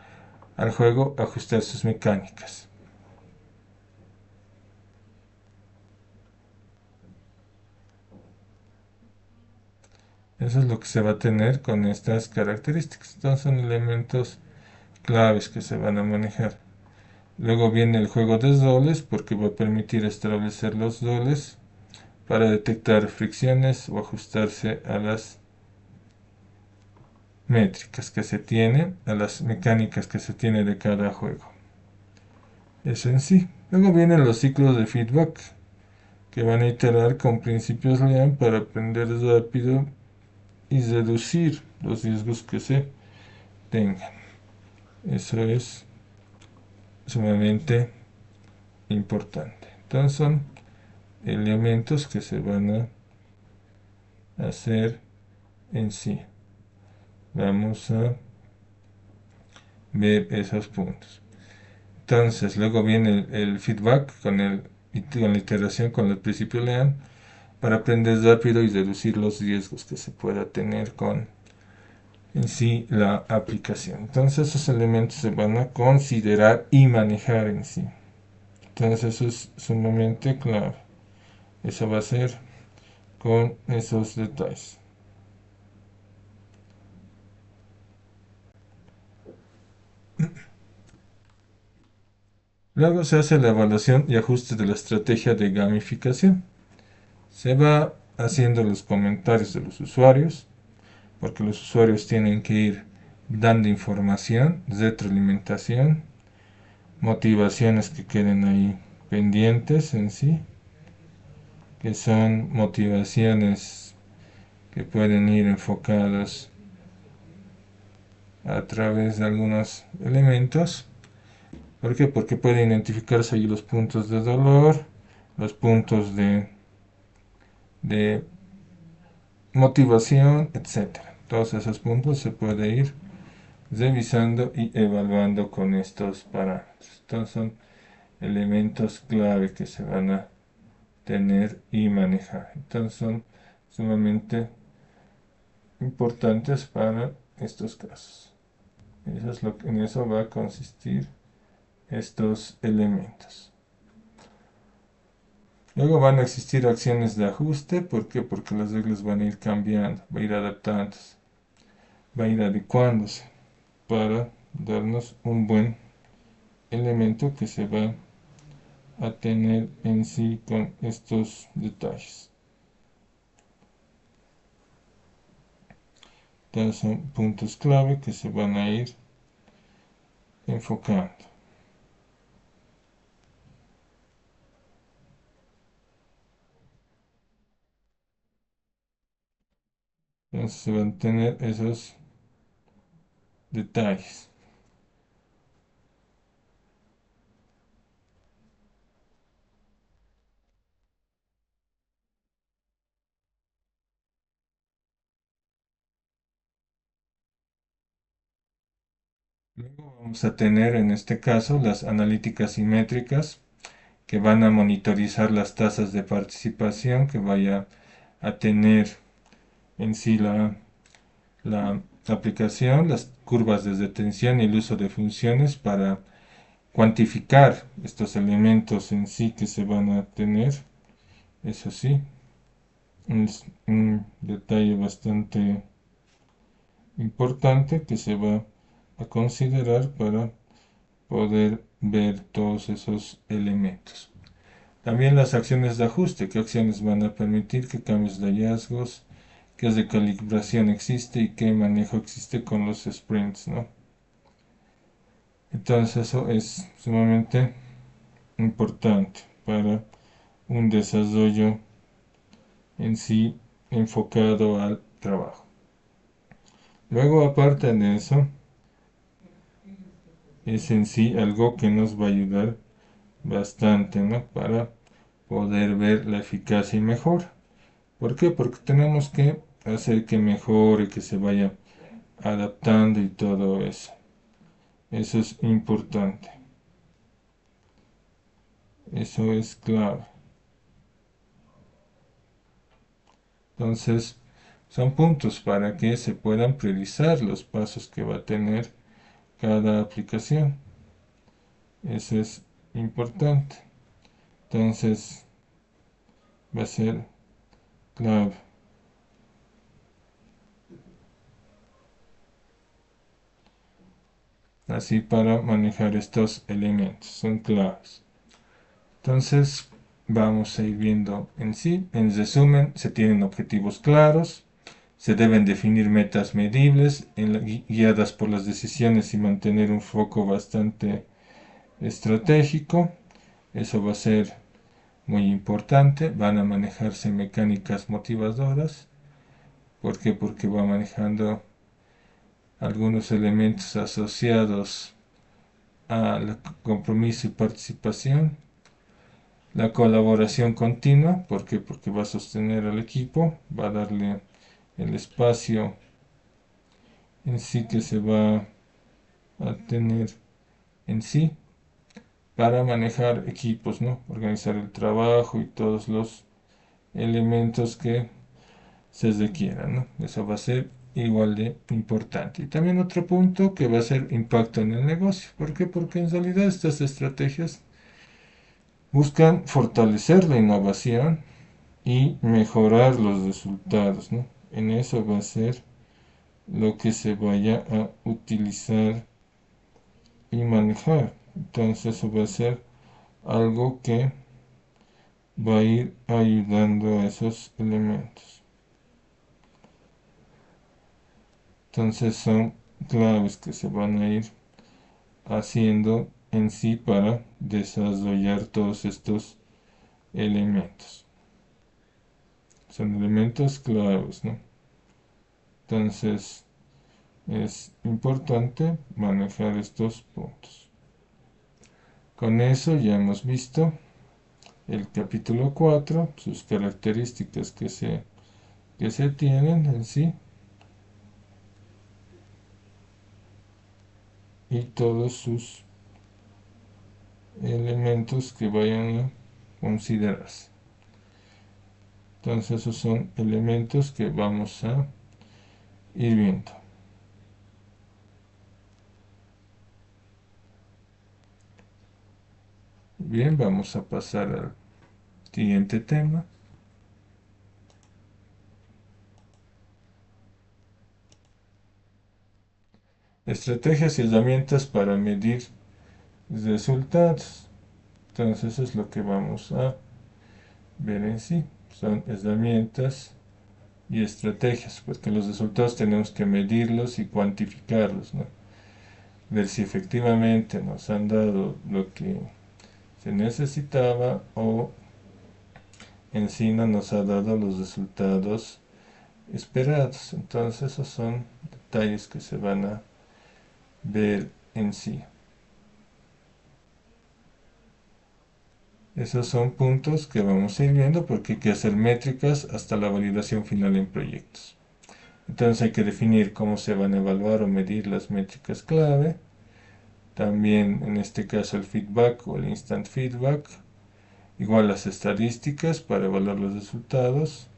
al juego, ajustar sus mecánicas. Eso es lo que se va a tener con estas características. Entonces son elementos claves que se van a manejar. Luego viene el juego de roles porque va a permitir establecer los roles para detectar fricciones o ajustarse a las métricas que se tiene, a las mecánicas que se tiene de cada juego. Eso en sí. Luego vienen los ciclos de feedback, que van a iterar con principios Lean para aprender rápido y reducir los riesgos que se tengan. Eso es sumamente importante. Entonces son elementos que se van a hacer en sí. Vamos a ver esos puntos. Entonces luego viene el feedback con la iteración con el principio Lean para aprender rápido y reducir los riesgos que se pueda tener con en sí la aplicación. Entonces esos elementos se van a considerar y manejar en sí. Entonces eso es sumamente clave. Eso va a ser con esos detalles. Luego se hace la evaluación y ajuste de la estrategia de gamificación. Se va haciendo los comentarios de los usuarios, porque los usuarios tienen que ir dando información, retroalimentación, motivaciones que queden ahí pendientes en sí, que son motivaciones que pueden ir enfocadas a través de algunos elementos. ¿Por qué? Porque pueden identificarse ahí los puntos de dolor, los puntos de motivación, etcétera. Todos esos puntos se puede ir revisando y evaluando con estos parámetros. Entonces son elementos clave que se van a tener y manejar. Entonces son sumamente importantes para estos casos. Eso es en eso va a consistir estos elementos. Luego van a existir acciones de ajuste. ¿Por qué? Porque las reglas van a ir cambiando, va a ir adaptándose, va a ir adecuándose para darnos un buen elemento que se va a tener en sí con estos detalles. Entonces son puntos clave que se van a ir enfocando. Entonces se van a tener esos detalles. Luego vamos a tener en este caso las analíticas simétricas que van a monitorizar las tasas de participación que vaya a tener en sí la aplicación, las curvas de detención y el uso de funciones para cuantificar estos elementos en sí que se van a tener. Eso sí, es un detalle bastante importante que se va a considerar para poder ver todos esos elementos. También las acciones de ajuste, qué acciones van a permitir, qué cambios de hallazgos, qué recalibración existe y qué manejo existe con los sprints, ¿no? Entonces eso es sumamente importante para un desarrollo en sí enfocado al trabajo. Luego, aparte de eso, es en sí algo que nos va a ayudar bastante, ¿no? Para poder ver la eficacia y mejora. ¿Por qué? Porque tenemos que hacer que mejore, que se vaya adaptando y todo eso. Eso es importante. Eso es clave. Entonces, son puntos para que se puedan priorizar los pasos que va a tener cada aplicación. Eso es importante. Entonces, va a ser clave. Así para manejar estos elementos. Son claves. Entonces, vamos a ir viendo en sí. En resumen, se tienen objetivos claros, Se deben definir metas medibles guiadas por las decisiones y mantener un foco bastante estratégico. Eso va a ser muy importante. Van a manejarse mecánicas motivadoras. ¿Por qué? Porque va manejando algunos elementos asociados al compromiso y participación. La colaboración continua, ¿por qué? Porque va a sostener al equipo, va a darle el espacio en sí que se va a tener en sí para manejar equipos, ¿no? Organizar el trabajo y todos los elementos que se requieran, ¿no? Eso va a ser igual de importante. Y también otro punto que va a ser impacto en el negocio. ¿Por qué? Porque en realidad estas estrategias buscan fortalecer la innovación y mejorar los resultados, ¿no? En eso va a ser lo que se vaya a utilizar y manejar. Entonces eso va a ser algo que va a ir ayudando a esos elementos. Entonces son claves que se van a ir haciendo en sí para desarrollar todos estos elementos. Son elementos claves, ¿no? Entonces es importante manejar estos puntos. Con eso ya hemos visto el capítulo 4, sus características que se tienen en sí y todos sus elementos que vayan a considerarse. Entonces esos son elementos que vamos a ir viendo. Bien, vamos a pasar al siguiente tema. Estrategias y herramientas para medir resultados. Entonces eso es lo que vamos a ver en sí. Son herramientas y estrategias, porque los resultados tenemos que medirlos y cuantificarlos, ¿no? Ver si efectivamente nos han dado lo que se necesitaba o en sí no nos ha dado los resultados esperados. Entonces esos son detalles que se van a ver en sí. Esos son puntos que vamos a ir viendo porque hay que hacer métricas hasta la validación final en proyectos. Entonces hay que definir cómo se van a evaluar o medir las métricas clave. También en este caso el feedback o el instant feedback. Igual las estadísticas para evaluar los resultados.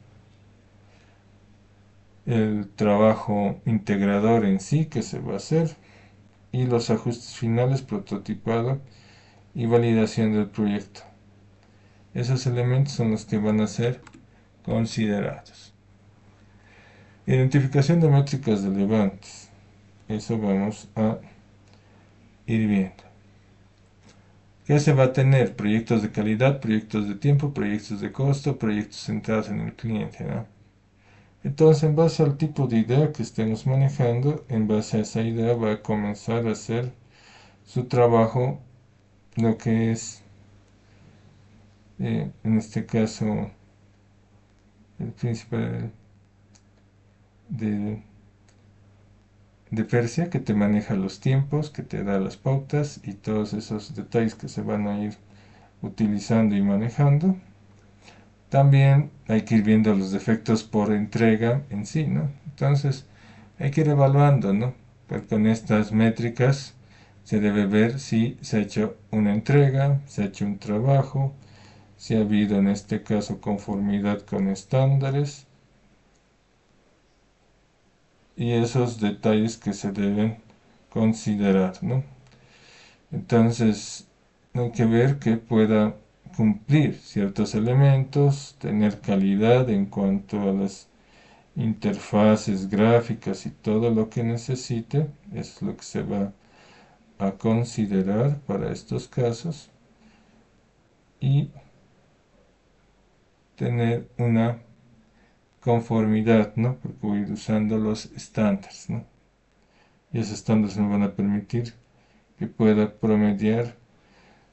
El trabajo integrador en sí que se va a hacer. Y los ajustes finales, prototipado y validación del proyecto. Esos elementos son los que van a ser considerados. Identificación de métricas relevantes. Eso vamos a ir viendo. ¿Qué se va a tener? Proyectos de calidad, proyectos de tiempo, proyectos de costo, proyectos centrados en el cliente, ¿no? Entonces, en base al tipo de idea que estemos manejando, en base a esa idea va a comenzar a hacer su trabajo, lo que es, en este caso, el príncipe de, de Persia, que te maneja los tiempos, que te da las pautas y todos esos detalles que se van a ir utilizando y manejando. También hay que ir viendo los defectos por entrega en sí, ¿no? Entonces hay que ir evaluando, ¿no? Pues con estas métricas se debe ver si se ha hecho una entrega, se ha hecho un trabajo, si ha habido en este caso conformidad con estándares y esos detalles que se deben considerar, ¿no? Entonces hay que ver que pueda cumplir ciertos elementos, tener calidad en cuanto a las interfaces gráficas y todo lo que necesite, es lo que se va a considerar para estos casos y tener una conformidad, ¿no? Porque voy a ir usando los estándares, ¿no? Y esos estándares me van a permitir que pueda promediar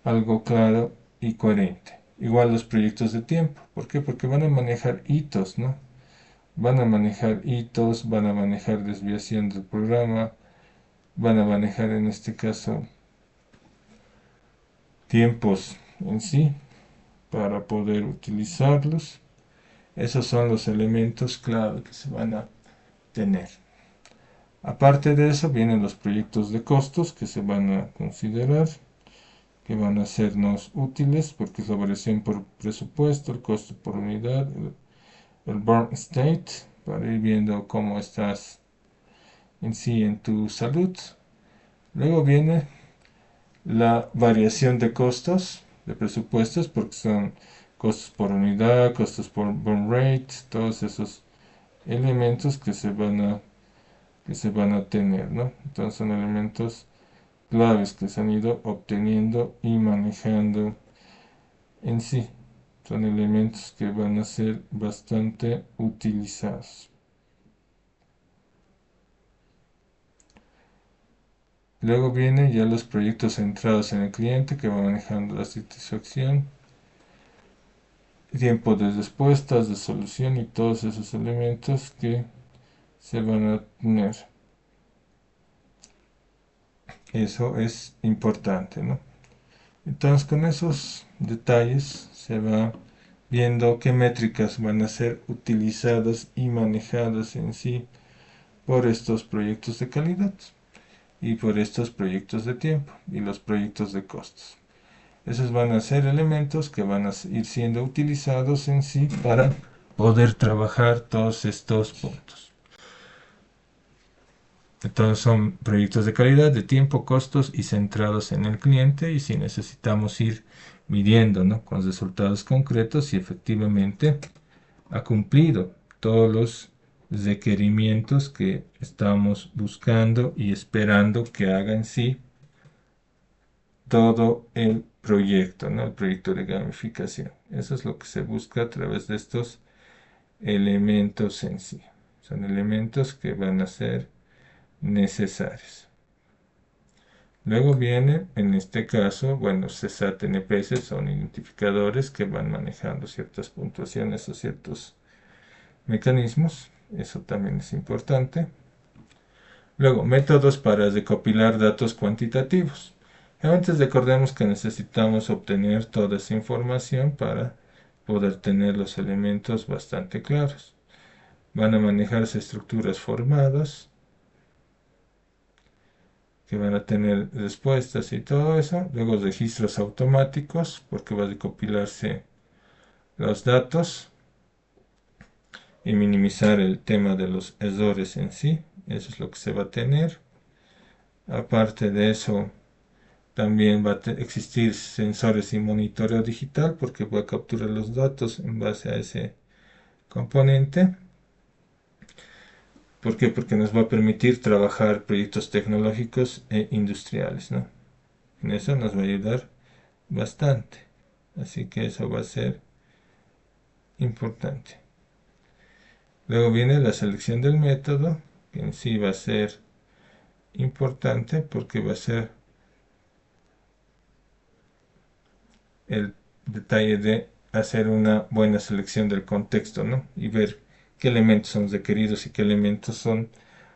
algo claro y coherente. Igual los proyectos de tiempo. ¿Por qué? Porque van a manejar hitos, ¿no? Van a manejar hitos, van a manejar desviación del programa, van a manejar en este caso tiempos en sí para poder utilizarlos. Esos son los elementos clave que se van a tener. Aparte de eso vienen los proyectos de costos que se van a considerar, que van a sernos útiles porque es la variación por presupuesto, el costo por unidad, el burn state, para ir viendo cómo estás en sí en tu salud. Luego viene la variación de costos, de presupuestos, porque son costos por unidad, costos por burn rate, todos esos elementos que se van a tener, ¿no? Entonces son elementos claves que se han ido obteniendo y manejando en sí. Son elementos que van a ser bastante utilizados. Luego vienen ya los proyectos centrados en el cliente que va manejando la satisfacción, tiempo de respuestas, de solución y todos esos elementos que se van a tener. Eso es importante, ¿no? Entonces con esos detalles se va viendo qué métricas van a ser utilizadas y manejadas en sí por estos proyectos de calidad y por estos proyectos de tiempo y los proyectos de costos. Esos van a ser elementos que van a ir siendo utilizados en sí para poder trabajar todos estos puntos. Entonces son proyectos de calidad, de tiempo, costos y centrados en el cliente, y si necesitamos ir midiendo, ¿no?, con resultados concretos si efectivamente ha cumplido todos los requerimientos que estamos buscando y esperando que haga en sí todo el proyecto, ¿no? El proyecto de gamificación. Eso es lo que se busca a través de estos elementos en sí. Son elementos que van a ser necesarios. Luego viene, en este caso, bueno, CSAT NPS son identificadores que van manejando ciertas puntuaciones o ciertos mecanismos. Eso también es importante. Luego, métodos para recopilar datos cuantitativos. Antes recordemos que necesitamos obtener toda esa información para poder tener los elementos bastante claros. Van a manejarse estructuras formadas, que van a tener respuestas y todo eso. Luego registros automáticos, porque va a recopilarse los datos y minimizar el tema de los errores en sí. Eso es lo que se va a tener. Aparte de eso, también va a existir sensores y monitoreo digital porque va a capturar los datos en base a ese componente. ¿Por qué? Porque nos va a permitir trabajar proyectos tecnológicos e industriales, ¿no? En eso nos va a ayudar bastante. Así que eso va a ser importante. Luego viene la selección del método, que en sí va a ser importante porque va a ser el detalle de hacer una buena selección del contexto, ¿no? Y ver qué elementos son requeridos y qué elementos son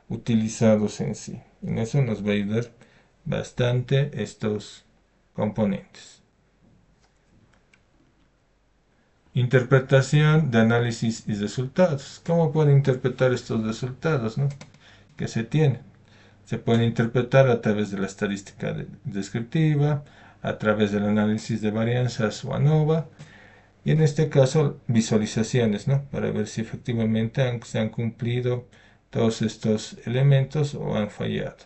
utilizados en sí. En eso nos va a ayudar bastante estos componentes. Interpretación de análisis y resultados. ¿Cómo puedo interpretar estos resultados, ¿no?, que se tienen? Se pueden interpretar a través de la estadística descriptiva, a través del análisis de varianzas o ANOVA, y en este caso visualizaciones, ¿no?, para ver si efectivamente se han cumplido todos estos elementos o han fallado.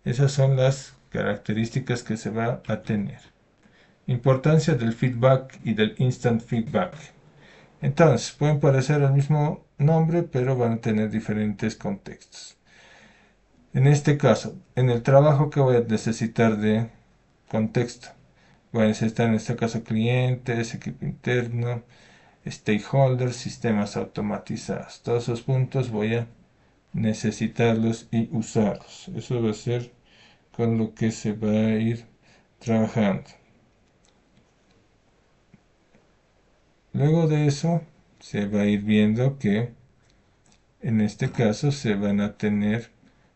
Esas son las características que se va a tener. Importancia del feedback y del instant feedback. Entonces, pueden parecer el mismo nombre, pero van a tener diferentes contextos. En este caso, en el trabajo que voy a necesitar de contexto, voy a necesitar en este caso clientes, equipo interno, stakeholders, sistemas automatizados. Todos esos puntos voy a necesitarlos y usarlos. Eso va a ser con lo que se va a ir trabajando. Luego de eso se va a ir viendo que en este caso se van a tener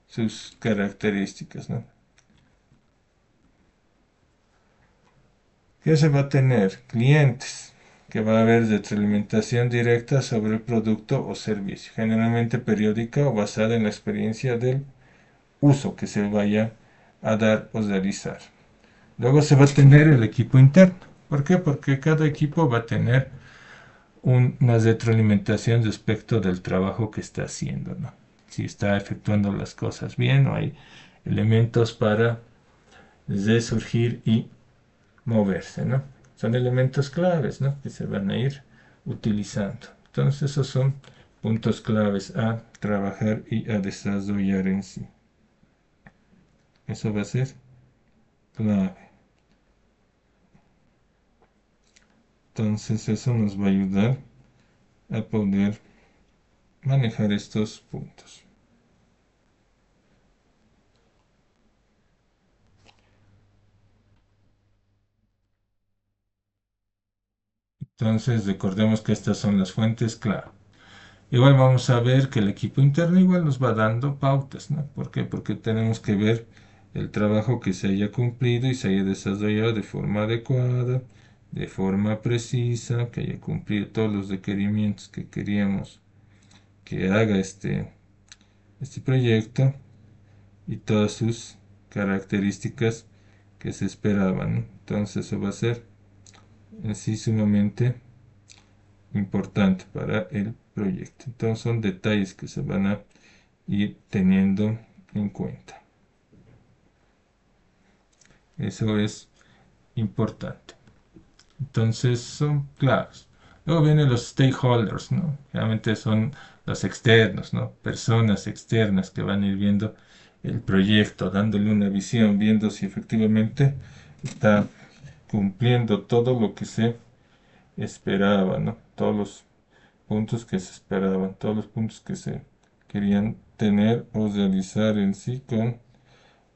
sus características, ¿no? ¿Qué se va a tener? Clientes, que va a haber retroalimentación directa sobre el producto o servicio, generalmente periódica o basada en la experiencia del uso que se vaya a dar o realizar. Luego se va a tener el equipo interno. ¿Por qué? Porque cada equipo va a tener una retroalimentación respecto del trabajo que está haciendo, ¿no? Si está efectuando las cosas bien o hay elementos para resurgir y moverse, ¿no? Son elementos claves, ¿no? Que se van a ir utilizando. Entonces esos son puntos claves a trabajar y a desarrollar en sí. Eso va a ser clave. Entonces eso nos va a ayudar a poder manejar estos puntos. Entonces recordemos que estas son las fuentes clave. Igual vamos a ver que el equipo interno igual nos va dando pautas, ¿no? ¿Por qué? Porque tenemos que ver el trabajo que se haya cumplido y se haya desarrollado de forma adecuada, de forma precisa, que haya cumplido todos los requerimientos que queríamos que haga este proyecto y todas sus características que se esperaban, ¿no? Entonces eso va a ser en sí sumamente importante para el proyecto. Entonces son detalles que se van a ir teniendo en cuenta. Eso es importante. Entonces son claros. Luego vienen los stakeholders, ¿no? Realmente son los externos, ¿no? Personas externas que van a ir viendo el proyecto, dándole una visión, viendo si efectivamente está cumpliendo todo lo que se esperaba, ¿no? Todos los puntos que se esperaban, todos los puntos que se querían tener o realizar en sí con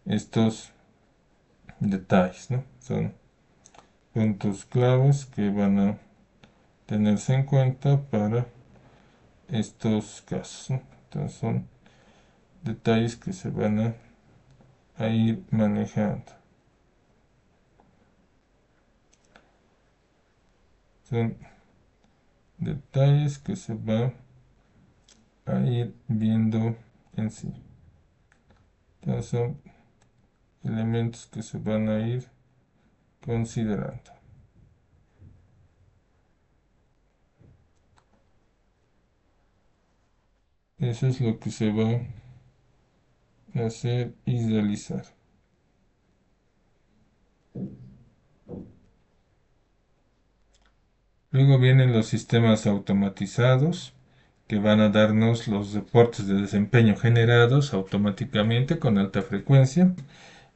estos detalles, ¿no? Son puntos claves que van a tenerse en cuenta para estos casos, ¿no? Entonces son detalles que se van a ir manejando. Son detalles que se van a ir viendo en sí. Entonces son elementos que se van a ir considerando. Eso es lo que se va a hacer y realizar. Luego vienen los sistemas automatizados que van a darnos los reportes de desempeño generados automáticamente con alta frecuencia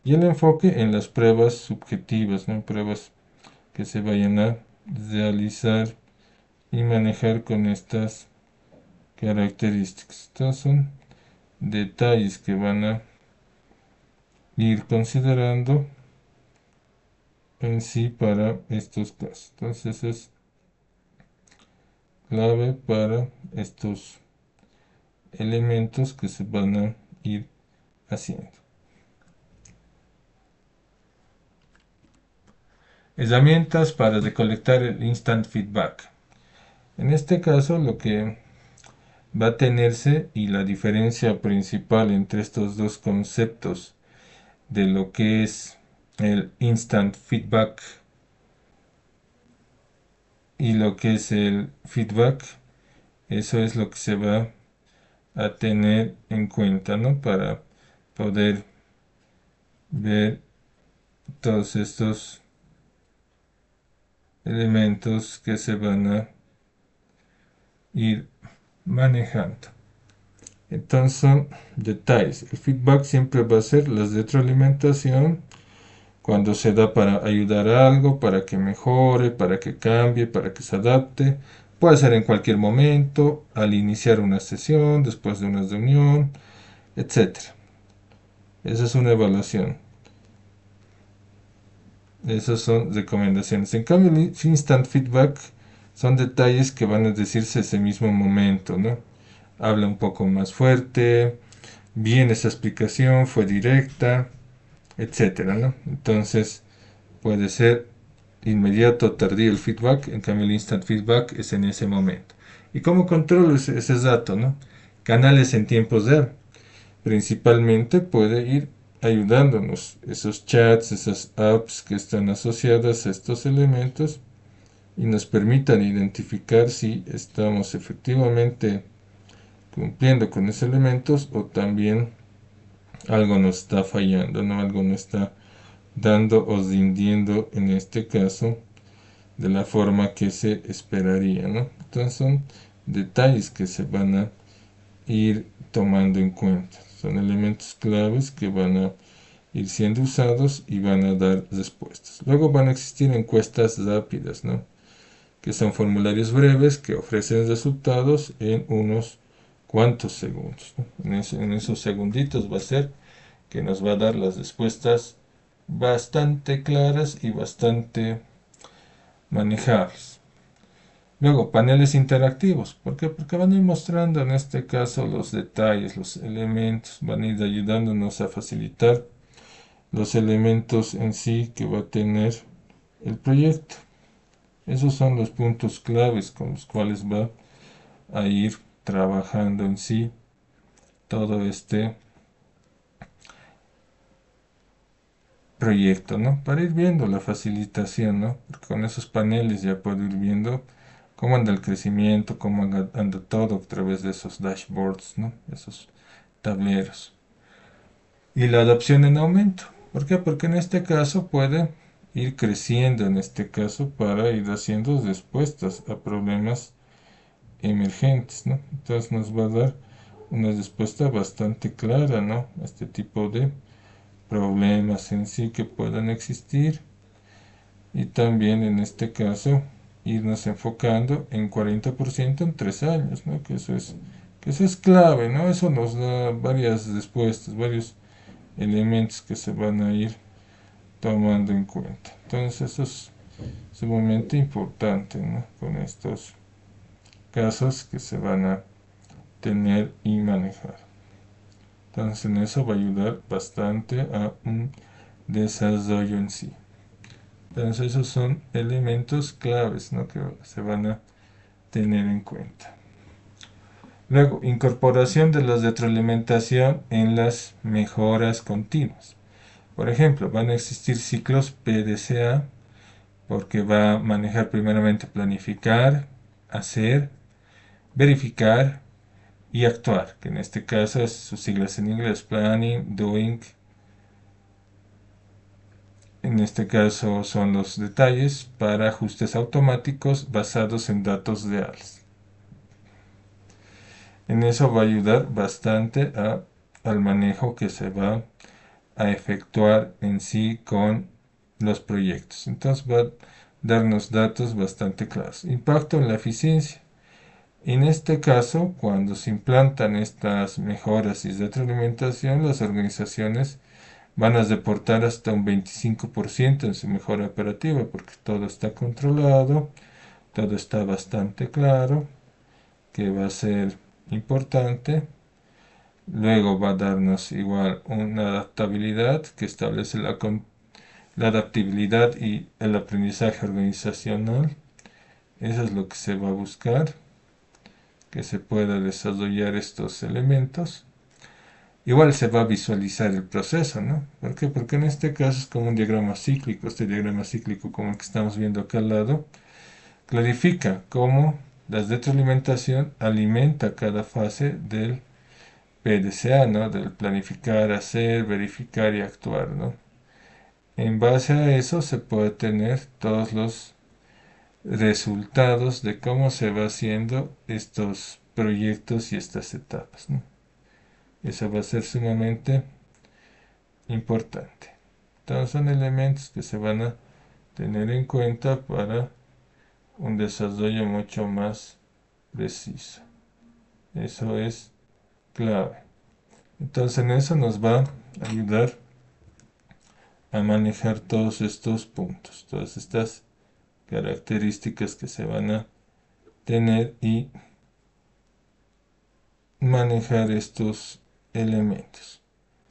y el enfoque en las pruebas subjetivas, ¿no? Pruebas que se vayan a realizar y manejar con estas características. Estos son detalles que van a ir considerando en sí para estos casos. Entonces es clave para estos elementos que se van a ir haciendo. Herramientas para recolectar el instant feedback. En este caso lo que va a tenerse y la diferencia principal entre estos dos conceptos de lo que es el instant feedback y lo que es el feedback, eso es lo que se va a tener en cuenta, ¿no? Para poder ver todos estos elementos que se van a ir manejando. Entonces son detalles. El feedback siempre va a ser la retroalimentación cuando se da para ayudar a algo, para que mejore, para que cambie, para que se adapte Puede ser en cualquier momento, al iniciar una sesión, después de una reunión, etcétera. Esa es una evaluación. Esas son recomendaciones. En cambio, el instant feedback son detalles que van a decirse ese mismo momento, ¿no? Habla un poco más fuerte, bien esa explicación, fue directa, etcétera, ¿no? Entonces, puede ser inmediato o tardío el feedback, en cambio el instant feedback es en ese momento. ¿Y cómo controlo ese dato, no? Canales en tiempo real. Principalmente puede ir ayudándonos esos chats, esas apps que están asociadas a estos elementos y nos permitan identificar si estamos efectivamente cumpliendo con esos elementos o también algo nos está fallando, ¿no? Algo nos está dando o rindiendo en este caso de la forma que se esperaría, ¿no? Entonces son detalles que se van a ir tomando en cuenta. Son elementos claves que van a ir siendo usados y van a dar respuestas. Luego van a existir encuestas rápidas, ¿no? Que son formularios breves que ofrecen resultados en unos cuantos segundos, ¿no? En esos segunditos va a ser que nos va a dar las respuestas bastante claras y bastante manejables. Luego, paneles interactivos. ¿Por qué? Porque van a ir mostrando en este caso los detalles, los elementos, van a ir ayudándonos a facilitar los elementos en sí que va a tener el proyecto. Esos son los puntos claves con los cuales va a ir trabajando en sí todo este proyecto, ¿no? Para ir viendo la facilitación, ¿no? Porque con esos paneles ya puedo ir viendo cómo anda el crecimiento, cómo anda todo a través de esos dashboards, ¿no? Esos tableros. Y la adopción en aumento. ¿Por qué? Porque en este caso puede ir creciendo, en este caso, para ir haciendo respuestas a problemas emergentes, ¿no? Entonces nos va a dar una respuesta bastante clara, ¿no? A este tipo de problemas en sí que puedan existir y también en este caso irnos enfocando en 40% en 3 años, ¿no? Que eso es clave, ¿no? Eso nos da varias respuestas, varios elementos que se van a ir tomando en cuenta. Entonces eso es sumamente importante, ¿no? Con estos casos que se van a tener y manejar. Entonces en eso va a ayudar bastante a un desarrollo en sí. Entonces esos son elementos claves, ¿no? Que se van a tener en cuenta. Luego, incorporación de la retroalimentación en las mejoras continuas. Por ejemplo, van a existir ciclos PDCA porque va a manejar primeramente planificar, hacer, verificar y actuar, que en este caso es sus siglas en inglés, planning, doing. En este caso son los detalles para ajustes automáticos basados en datos reales. En eso va a ayudar bastante al manejo que se va a efectuar en sí con los proyectos. Entonces va a darnos datos bastante claros. Impacto en la eficiencia. En este caso, cuando se implantan estas mejoras y retroalimentación, las organizaciones van a reportar hasta un 25% en su mejora operativa, porque todo está controlado, todo está bastante claro, que va a ser importante. Luego va a darnos igual una adaptabilidad que establece la adaptabilidad y el aprendizaje organizacional. Eso es lo que se va a buscar, que se pueda desarrollar estos elementos. Igual se va a visualizar el proceso, ¿no? ¿Por qué? Porque en este caso es como un diagrama cíclico. Este diagrama cíclico, como el que estamos viendo acá al lado, clarifica cómo la retroalimentación alimenta cada fase del PDCA, ¿no? Del planificar, hacer, verificar y actuar, ¿no? En base a eso se puede tener todos los resultados de cómo se va haciendo estos proyectos y estas etapas, ¿no? Eso va a ser sumamente importante. Entonces son elementos que se van a tener en cuenta para un desarrollo mucho más preciso. Eso es clave. Entonces en eso nos va a ayudar a manejar todos estos puntos, todas estas características que se van a tener y manejar estos elementos.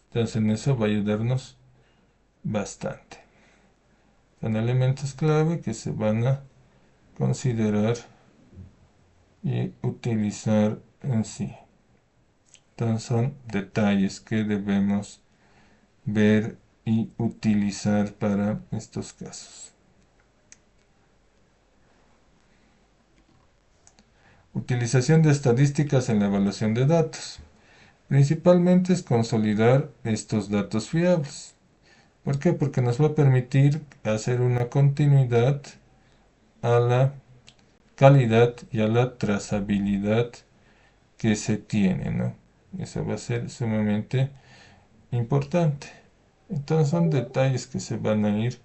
Entonces en eso va a ayudarnos bastante. Son elementos clave que se van a considerar y utilizar en sí. Entonces son detalles que debemos ver y utilizar para estos casos. Utilización de estadísticas en la evaluación de datos. Principalmente es consolidar estos datos fiables. ¿Por qué? Porque nos va a permitir hacer una continuidad a la calidad y a la trazabilidad que se tiene, ¿no? Eso va a ser sumamente importante. Entonces son detalles que se van a ir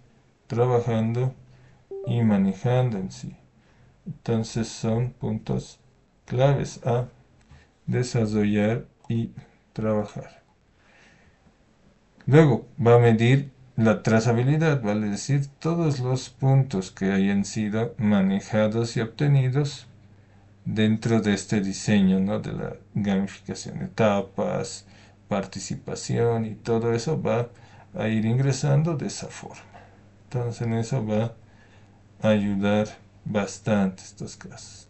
trabajando y manejando en sí. Entonces son puntos claves a desarrollar y trabajar. Luego va a medir la trazabilidad, vale decir, todos los puntos que hayan sido manejados y obtenidos dentro de este diseño, ¿no? De la gamificación, etapas, participación y todo eso va a ir ingresando de esa forma. Entonces en eso va a ayudar bastante estos casos.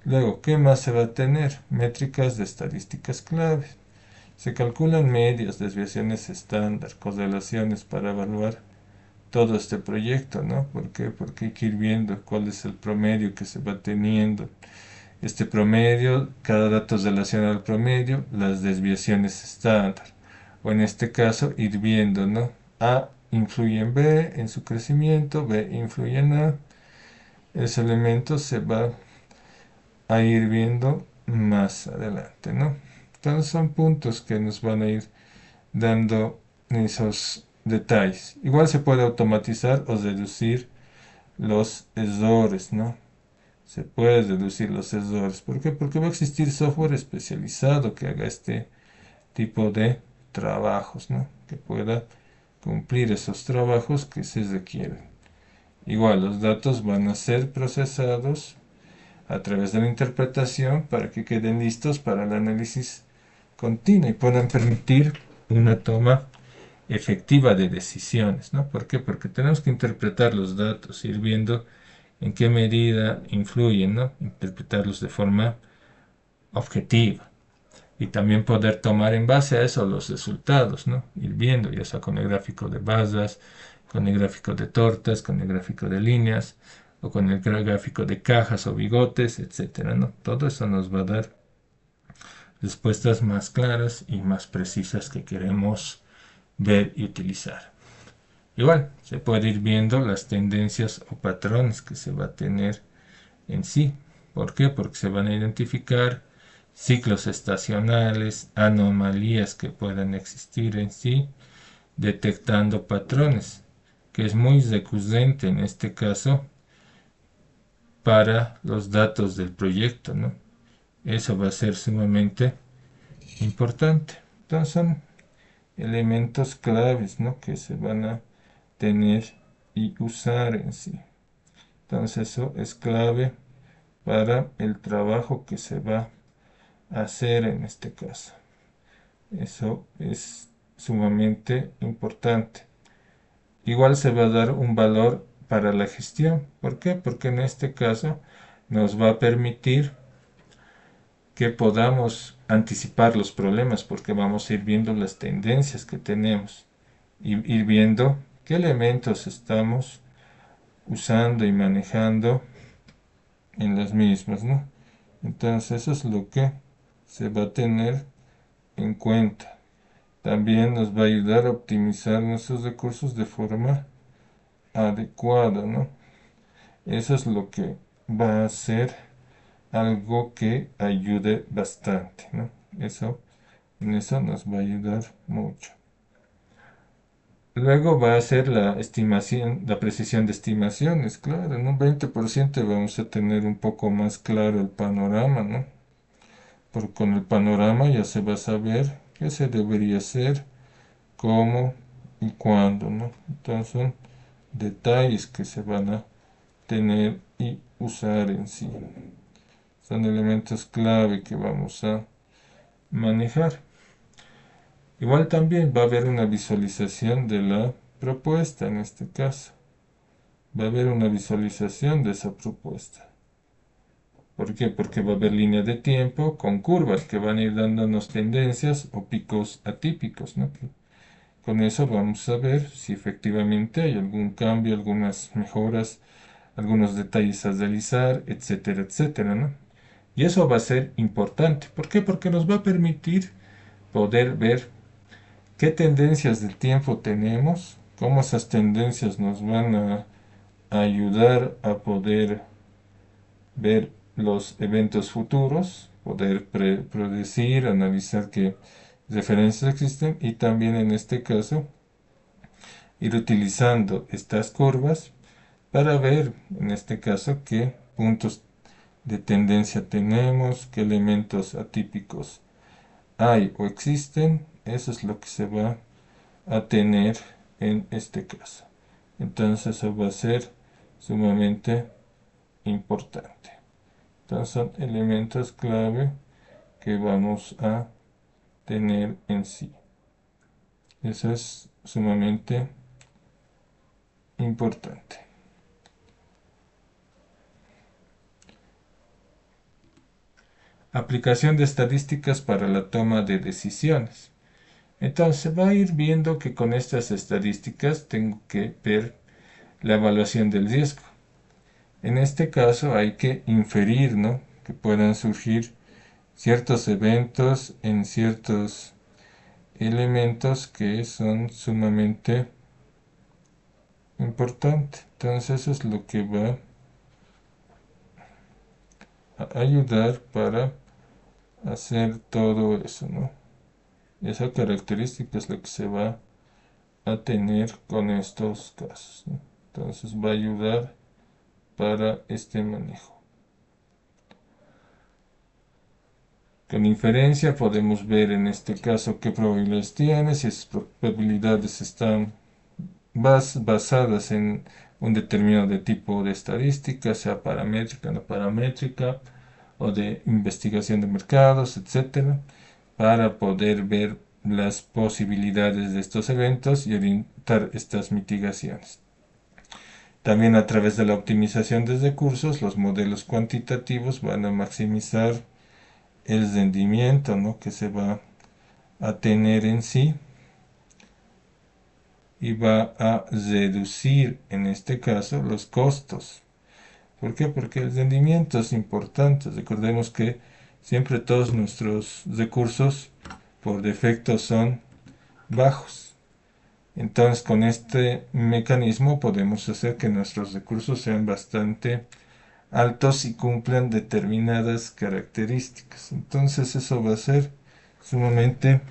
Luego, ¿qué más se va a tener? Métricas de estadísticas claves. Se calculan medias, desviaciones estándar, correlaciones para evaluar todo este proyecto, ¿no? ¿Por qué? Porque hay que ir viendo cuál es el promedio que se va teniendo. Este promedio, cada dato relaciona al promedio, las desviaciones estándar. O en este caso, ir viendo, ¿no? A influye en B, en su crecimiento, B influye en A. Ese elemento se va a ir viendo más adelante, ¿no? Entonces son puntos que nos van a ir dando esos detalles. Igual se puede automatizar o reducir los errores, ¿no? Se puede reducir los errores. ¿Por qué? Porque va a existir software especializado que haga este tipo de trabajos, ¿no? Que pueda cumplir esos trabajos que se requieren. Igual, los datos van a ser procesados a través de la interpretación para que queden listos para el análisis continuo y puedan permitir una toma efectiva de decisiones, ¿no? ¿Por qué? Porque tenemos que interpretar los datos, ir viendo en qué medida influyen, ¿no? Interpretarlos de forma objetiva y también poder tomar en base a eso los resultados, ¿no? Ir viendo, ya sea con el gráfico de barras, con el gráfico de tortas, con el gráfico de líneas o con el gráfico de cajas o bigotes, etcétera, ¿no? Todo eso nos va a dar respuestas más claras y más precisas que queremos ver y utilizar. Igual, se puede ir viendo las tendencias o patrones que se va a tener en sí. ¿Por qué? Porque se van a identificar ciclos estacionales, anomalías que puedan existir en sí, detectando patrones, que es muy recurrente en este caso para los datos del proyecto, ¿no? Eso va a ser sumamente importante. Entonces son elementos claves, ¿no? Que se van a tener y usar en sí. Entonces eso es clave para el trabajo que se va a hacer en este caso. Eso es sumamente importante. Igual se va a dar un valor para la gestión. ¿Por qué? Porque en este caso nos va a permitir que podamos anticipar los problemas porque vamos a ir viendo las tendencias que tenemos y ir viendo qué elementos estamos usando y manejando en las mismas, ¿no? Entonces eso es lo que se va a tener en cuenta. También nos va a ayudar a optimizar nuestros recursos de forma adecuada, ¿no? Eso es lo que va a ser algo que ayude bastante, ¿no? En eso nos va a ayudar mucho. Luego va a ser la estimación, la precisión de estimaciones. Claro, en un 20% vamos a tener un poco más claro el panorama, ¿no? Porque con el panorama ya se va a saber qué se debería hacer, cómo y cuándo, ¿no? Entonces son detalles que se van a tener y usar en sí. Son elementos clave que vamos a manejar. Igual también va a haber una visualización de la propuesta en este caso. Va a haber una visualización de esa propuesta. ¿Por qué? Porque va a haber líneas de tiempo con curvas que van a ir dándonos tendencias o picos atípicos, ¿no? Con eso vamos a ver si efectivamente hay algún cambio, algunas mejoras, algunos detalles a realizar, etcétera, etcétera, ¿no? Y eso va a ser importante. ¿Por qué? Porque nos va a permitir poder ver qué tendencias del tiempo tenemos, cómo esas tendencias nos van a ayudar a poder ver los eventos futuros, poder predecir, analizar qué referencias existen y también en este caso ir utilizando estas curvas para ver en este caso qué puntos de tendencia tenemos, qué elementos atípicos hay o existen. Eso es lo que se va a tener en este caso. Entonces eso va a ser sumamente importante. Entonces son elementos clave que vamos a tener en sí. Eso es sumamente importante. Aplicación de estadísticas para la toma de decisiones. Entonces va a ir viendo que con estas estadísticas tengo que ver la evaluación del riesgo. En este caso hay que inferir, ¿no?, que puedan surgir ciertos eventos en ciertos elementos que son sumamente importantes. Entonces eso es lo que va a ayudar para hacer todo eso, ¿no? Esa característica es lo que se va a tener con estos casos, ¿no? Entonces va a ayudar para este manejo. Con inferencia podemos ver en este caso qué probabilidades tiene, si esas probabilidades están basadas en un determinado tipo de estadística, sea paramétrica, no paramétrica, o de investigación de mercados, etcétera, para poder ver las posibilidades de estos eventos y orientar estas mitigaciones. También a través de la optimización de recursos, los modelos cuantitativos van a maximizar el rendimiento, ¿no?, que se va a tener en sí y va a reducir en este caso los costos. ¿Por qué? Porque el rendimiento es importante. Recordemos que siempre todos nuestros recursos por defecto son bajos. Entonces con este mecanismo podemos hacer que nuestros recursos sean bastante altos y cumplan determinadas características. Entonces eso va a ser sumamente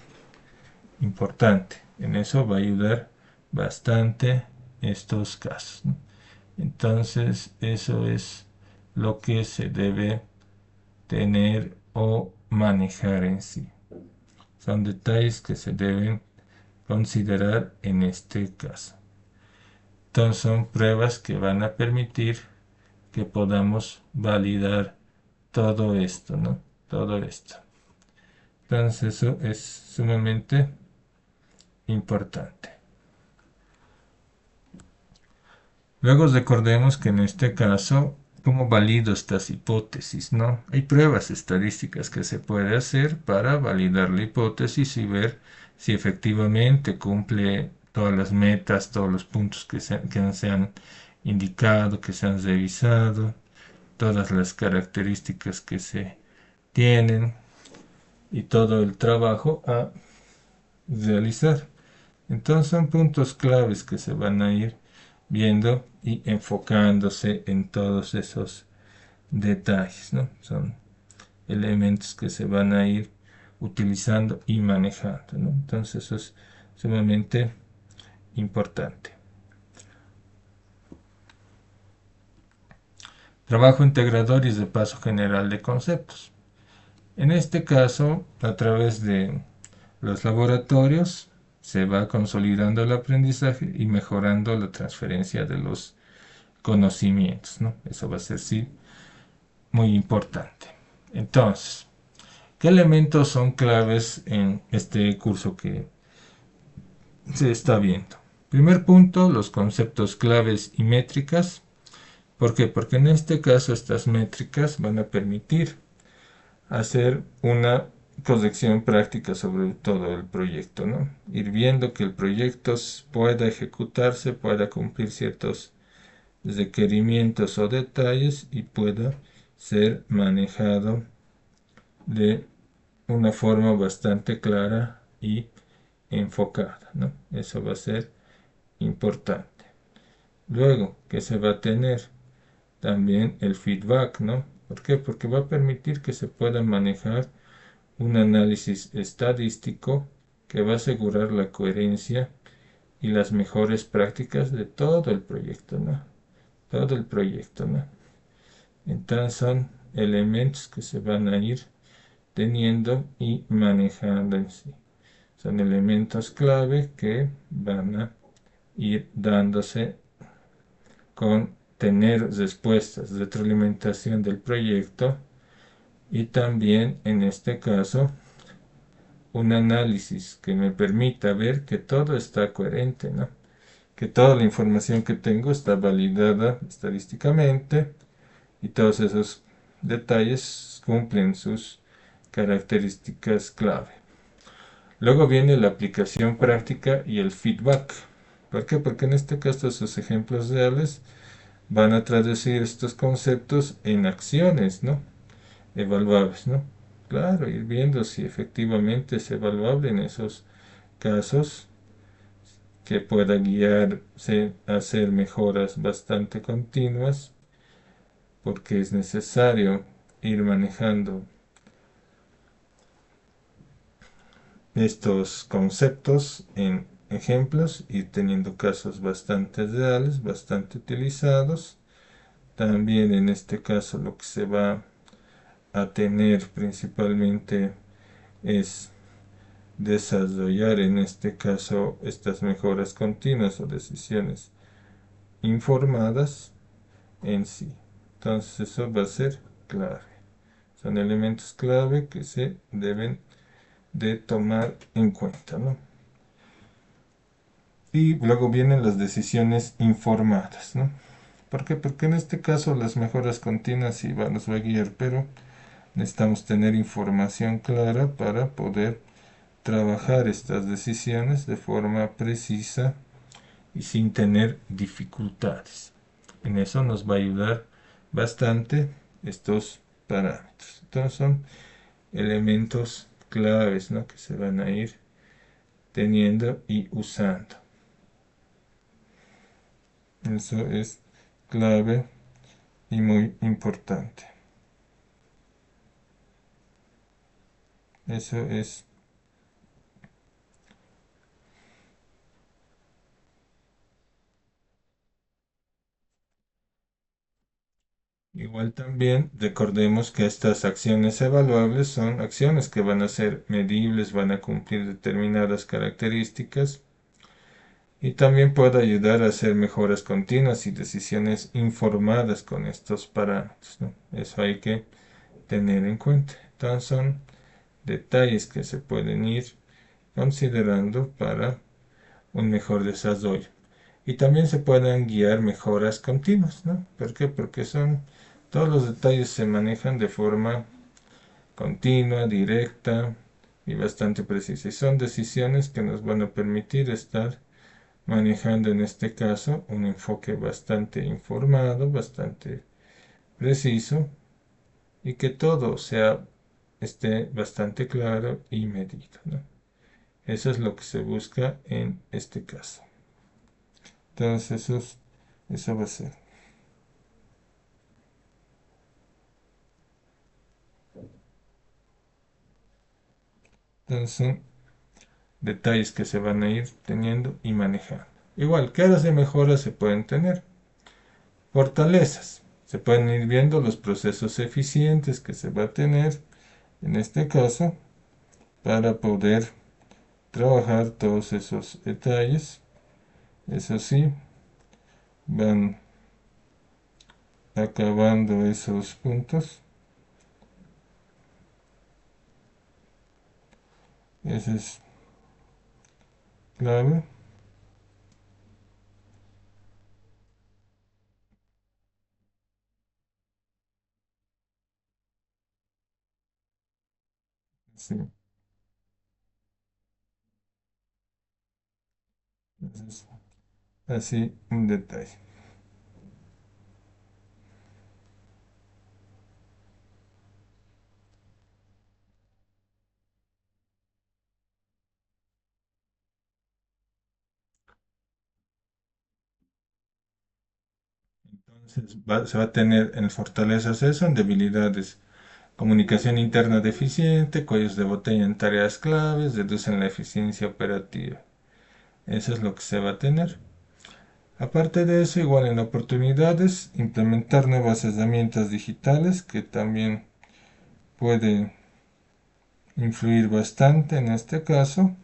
importante. En eso va a ayudar bastante estos casos, ¿no? Entonces eso es lo que se debe tener o manejar en sí. Son detalles que se deben considerar en este caso. Entonces son pruebas que van a permitir que podamos validar todo esto, ¿no? Todo esto. Entonces eso es sumamente importante. Luego recordemos que en este caso, ¿cómo valido estas hipótesis, no? Hay pruebas estadísticas que se puede hacer para validar la hipótesis y ver si efectivamente cumple todas las metas, todos los puntos que se han indicado, que se han revisado, todas las características que se tienen y todo el trabajo a realizar. Entonces son puntos claves que se van a ir viendo y enfocándose en todos esos detalles, ¿no? Son elementos que se van a ir utilizando y manejando, ¿no? Entonces eso es sumamente importante. Trabajo integrador y repaso general de conceptos. En este caso, a través de los laboratorios, se va consolidando el aprendizaje y mejorando la transferencia de los conocimientos, ¿no? Eso va a ser, sí, muy importante. Entonces, ¿qué elementos son claves en este curso que se está viendo? Primer punto, los conceptos claves y métricas. ¿Por qué? Porque en este caso estas métricas van a permitir hacer una proyección práctica sobre todo el proyecto, ¿no? Ir viendo que el proyecto pueda ejecutarse, pueda cumplir ciertos requerimientos o detalles y pueda ser manejado de una forma bastante clara y enfocada, ¿no? Eso va a ser importante. Luego, ¿qué se va a tener? También el feedback, ¿no? ¿Por qué? Porque va a permitir que se pueda manejar un análisis estadístico que va a asegurar la coherencia y las mejores prácticas de todo el proyecto, ¿no? Todo el proyecto, ¿no? Entonces son elementos que se van a ir teniendo y manejando en sí. Son elementos clave que van a ir dándose con tener respuestas, retroalimentación del proyecto y también en este caso un análisis que me permita ver que todo está coherente, ¿no? Que toda la información que tengo está validada estadísticamente y todos esos detalles cumplen sus características clave. Luego viene la aplicación práctica y el feedback. ¿Por qué? Porque en este caso sus ejemplos reales van a traducir estos conceptos en acciones, ¿no? Evaluables, ¿no? Claro, ir viendo si efectivamente es evaluable en esos casos que pueda guiarse a hacer mejoras bastante continuas porque es necesario ir manejando estos conceptos en ejemplos y teniendo casos bastante reales, bastante utilizados. También en este caso lo que se va a tener principalmente es desarrollar en este caso estas mejoras continuas o decisiones informadas en sí. Entonces eso va a ser clave. Son elementos clave que se deben de tomar en cuenta, ¿no? Y luego vienen las decisiones informadas, ¿no? ¿Por qué? Porque en este caso las mejoras continuas sí nos va a guiar, pero necesitamos tener información clara para poder trabajar estas decisiones de forma precisa y sin tener dificultades. En eso nos va a ayudar bastante estos parámetros. Entonces son elementos claves, ¿no? Que se van a ir teniendo y usando. Eso es clave y muy importante. Eso es igual también. Recordemos que estas acciones evaluables son acciones que van a ser medibles, van a cumplir determinadas características y también puede ayudar a hacer mejoras continuas y decisiones informadas con estos parámetros, ¿no? Eso hay que tener en cuenta. Entonces son detalles que se pueden ir considerando para un mejor desarrollo. Y también se pueden guiar mejoras continuas, ¿no? ¿Por qué? Porque todos los detalles se manejan de forma continua, directa y bastante precisa. Y son decisiones que nos van a permitir estar manejando en este caso un enfoque bastante informado, bastante preciso y que todo esté bastante claro y medido, ¿no? Eso es lo que se busca en este caso. Entonces eso va a ser. Entonces son detalles que se van a ir teniendo y manejando. Igual, ¿qué áreas de mejora se pueden tener? Fortalezas. Se pueden ir viendo los procesos eficientes que se va a tener, en este caso, para poder trabajar todos esos detalles. Eso sí, van acabando esos puntos. Ese es clave. Sí, entonces, así un detalle. Entonces se va a tener en fortalezas eso, en debilidades. Comunicación interna deficiente, cuellos de botella en tareas claves, reducen la eficiencia operativa. Eso es lo que se va a tener. Aparte de eso, igual en oportunidades, implementar nuevas herramientas digitales que también puede influir bastante en este caso.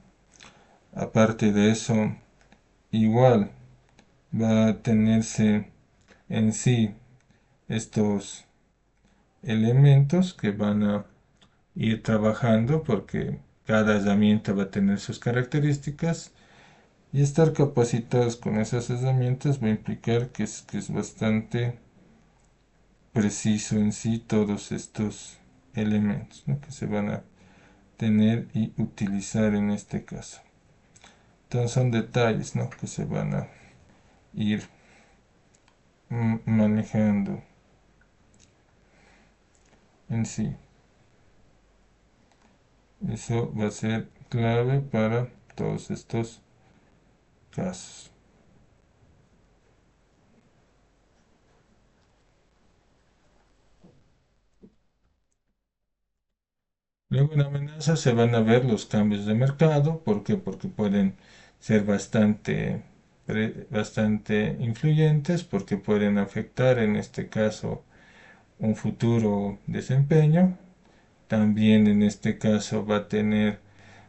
Aparte de eso, igual va a tenerse en sí estos elementos que van a ir trabajando porque cada herramienta va a tener sus características y estar capacitados con esas herramientas va a implicar que es bastante preciso en sí todos estos elementos, ¿no?, que se van a tener y utilizar en este caso. Entonces son detalles, ¿no?, que se van a ir manejando en sí. Eso va a ser clave para todos estos casos. Luego en amenazas se van a ver los cambios de mercado. ¿Por qué? Porque pueden ser bastante influyentes, porque pueden afectar en este caso un futuro desempeño. También en este caso va a tener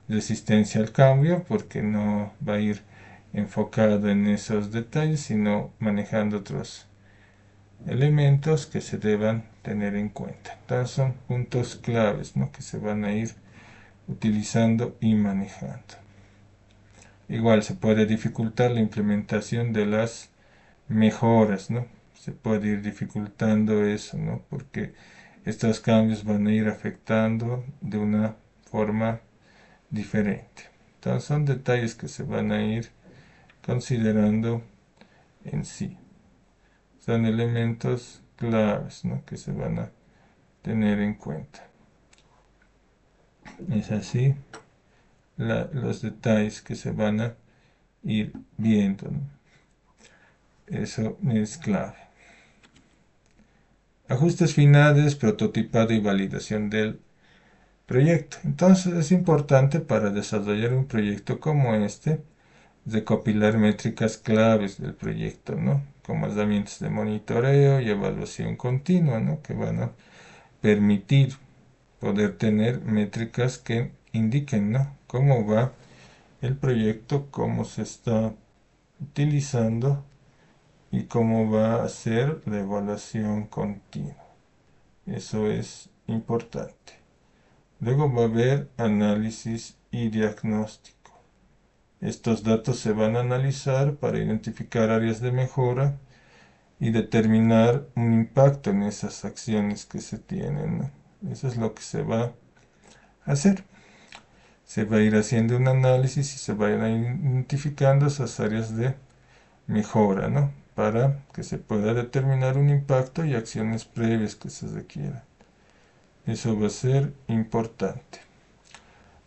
resistencia al cambio porque no va a ir enfocado en esos detalles, sino manejando otros elementos que se deban tener en cuenta. Entonces son puntos claves, ¿no?, que se van a ir utilizando y manejando. Igual se puede dificultar la implementación de las mejoras, ¿no? Se puede ir dificultando eso, ¿no? Porque estos cambios van a ir afectando de una forma diferente. Entonces son detalles que se van a ir considerando en sí. Son elementos claves, ¿no?, que se van a tener en cuenta. Es así los detalles que se van a ir viendo, ¿no? Eso es clave. Ajustes finales, prototipado y validación del proyecto. Entonces es importante para desarrollar un proyecto como este recopilar métricas claves del proyecto, ¿no?, como herramientas de monitoreo y evaluación continua, ¿no?, que van a permitir poder tener métricas que indiquen, ¿no?, cómo va el proyecto, cómo se está utilizando y cómo va a ser la evaluación continua. Eso es importante. Luego va a haber análisis y diagnóstico. Estos datos se van a analizar para identificar áreas de mejora y determinar un impacto en esas acciones que se tienen, ¿no? Eso es lo que se va a hacer. Se va a ir haciendo un análisis y se van a ir identificando esas áreas de mejora, ¿no?, para que se pueda determinar un impacto y acciones previas que se requieran. Eso va a ser importante.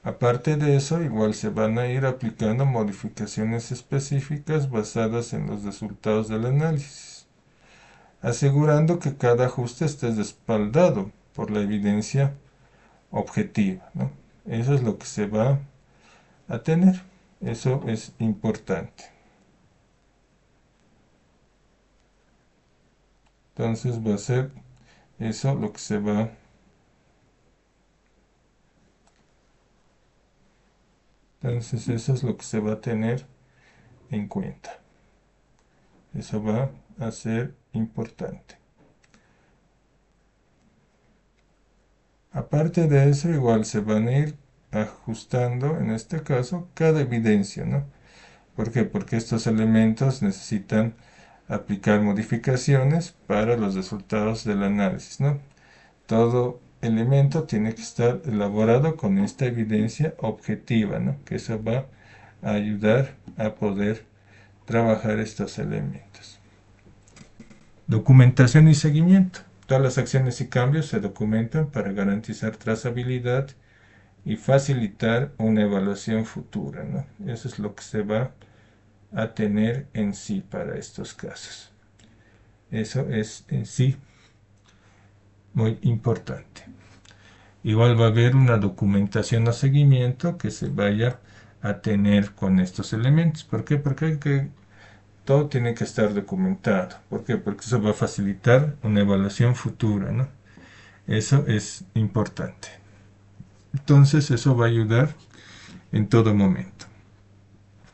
Aparte de eso, igual se van a ir aplicando modificaciones específicas basadas en los resultados del análisis, asegurando que cada ajuste esté respaldado por la evidencia objetiva, ¿no? Eso es lo que se va a tener. Eso es importante. Entonces va a ser eso lo que se va. Entonces eso es lo que se va a tener en cuenta. Eso va a ser importante. Aparte de eso, igual se van a ir ajustando, en este caso, cada evidencia, ¿no? ¿Por qué? Porque estos elementos necesitan aplicar modificaciones para los resultados del análisis, ¿no? Todo elemento tiene que estar elaborado con esta evidencia objetiva, ¿no? Que eso va a ayudar a poder trabajar estos elementos. Documentación y seguimiento. Todas las acciones y cambios se documentan para garantizar trazabilidad y facilitar una evaluación futura, ¿no? Eso es lo que se va a tener en sí para estos casos. Eso es en sí muy importante. Igual va a haber una documentación o seguimiento que se vaya a tener con estos elementos. ¿Por qué? Porque todo tiene que estar documentado. ¿Por qué? Porque eso va a facilitar una evaluación futura, ¿no? Eso es importante. Entonces eso va a ayudar en todo momento.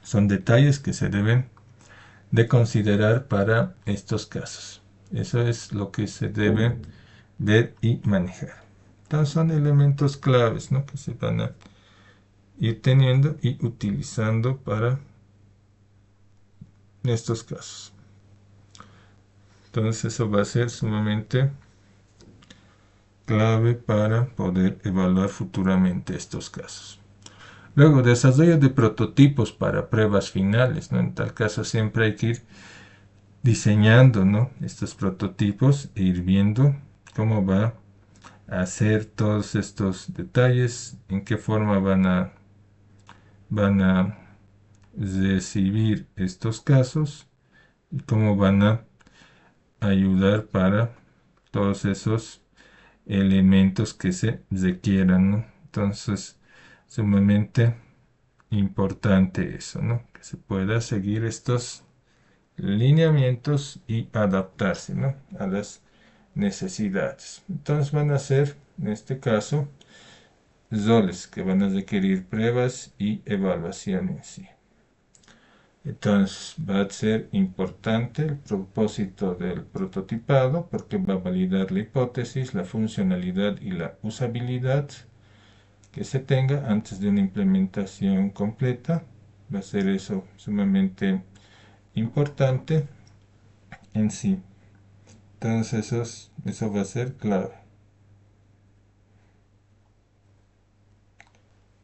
Son detalles que se deben de considerar para estos casos. Eso es lo que se debe ver y manejar. Entonces son elementos claves, ¿no? Que se van a ir teniendo y utilizando para estos casos. Entonces eso va a ser sumamente clave para poder evaluar futuramente estos casos. Luego, desarrollo de prototipos para pruebas finales, ¿no? En tal caso siempre hay que ir diseñando, ¿no? Estos prototipos e ir viendo cómo va a hacer todos estos detalles, en qué forma van a recibir estos casos y cómo van a ayudar para todos esos elementos que se requieran, ¿no? Entonces, sumamente importante eso, ¿no? Que se pueda seguir estos lineamientos y adaptarse, ¿no? A las necesidades. Entonces van a ser, en este caso, roles que van a requerir pruebas y evaluación en sí. Entonces va a ser importante el propósito del prototipado porque va a validar la hipótesis, la funcionalidad y la usabilidad que se tenga antes de una implementación completa. Va a ser eso sumamente importante en sí. Entonces eso va a ser clave.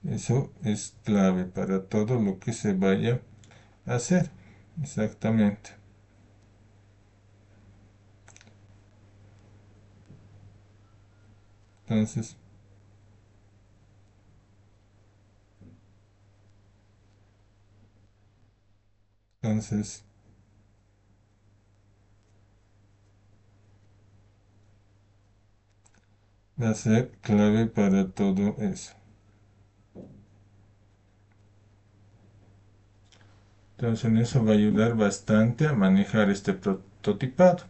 Eso es clave para todo lo que se vaya a hacer. Exactamente. Entonces, entonces va a ser clave para todo eso. Entonces en eso va a ayudar bastante a manejar este prototipado.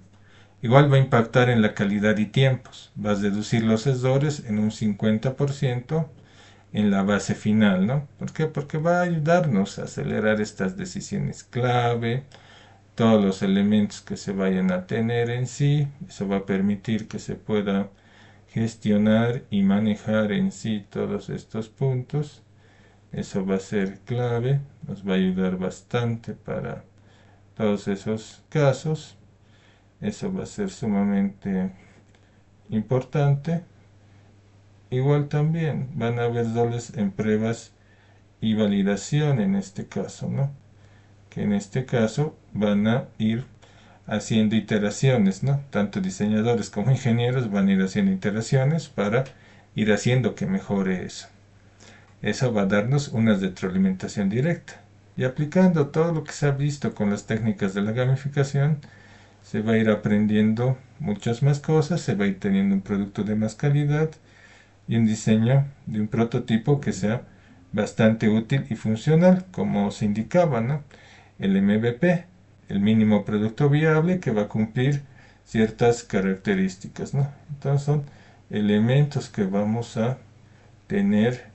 Igual va a impactar en la calidad y tiempos. Va a reducir los errores en un 50% en la base final, ¿no? ¿Por qué? Porque va a ayudarnos a acelerar estas decisiones clave, todos los elementos que se vayan a tener en sí. Eso va a permitir que se pueda gestionar y manejar en sí todos estos puntos. Eso va a ser clave, nos va a ayudar bastante para todos esos casos. Eso va a ser sumamente importante. Igual también van a haber roles en pruebas y validación en este caso, ¿no? Que en este caso van a ir haciendo iteraciones, ¿no? Tanto diseñadores como ingenieros van a ir haciendo iteraciones para ir haciendo que mejore eso. Eso va a darnos una retroalimentación directa. Y aplicando todo lo que se ha visto con las técnicas de la gamificación, se va a ir aprendiendo muchas más cosas, se va a ir teniendo un producto de más calidad y un diseño de un prototipo que sea bastante útil y funcional, como se indicaba, ¿no? El MVP, el mínimo producto viable que va a cumplir ciertas características, ¿no? Entonces son elementos que vamos a tener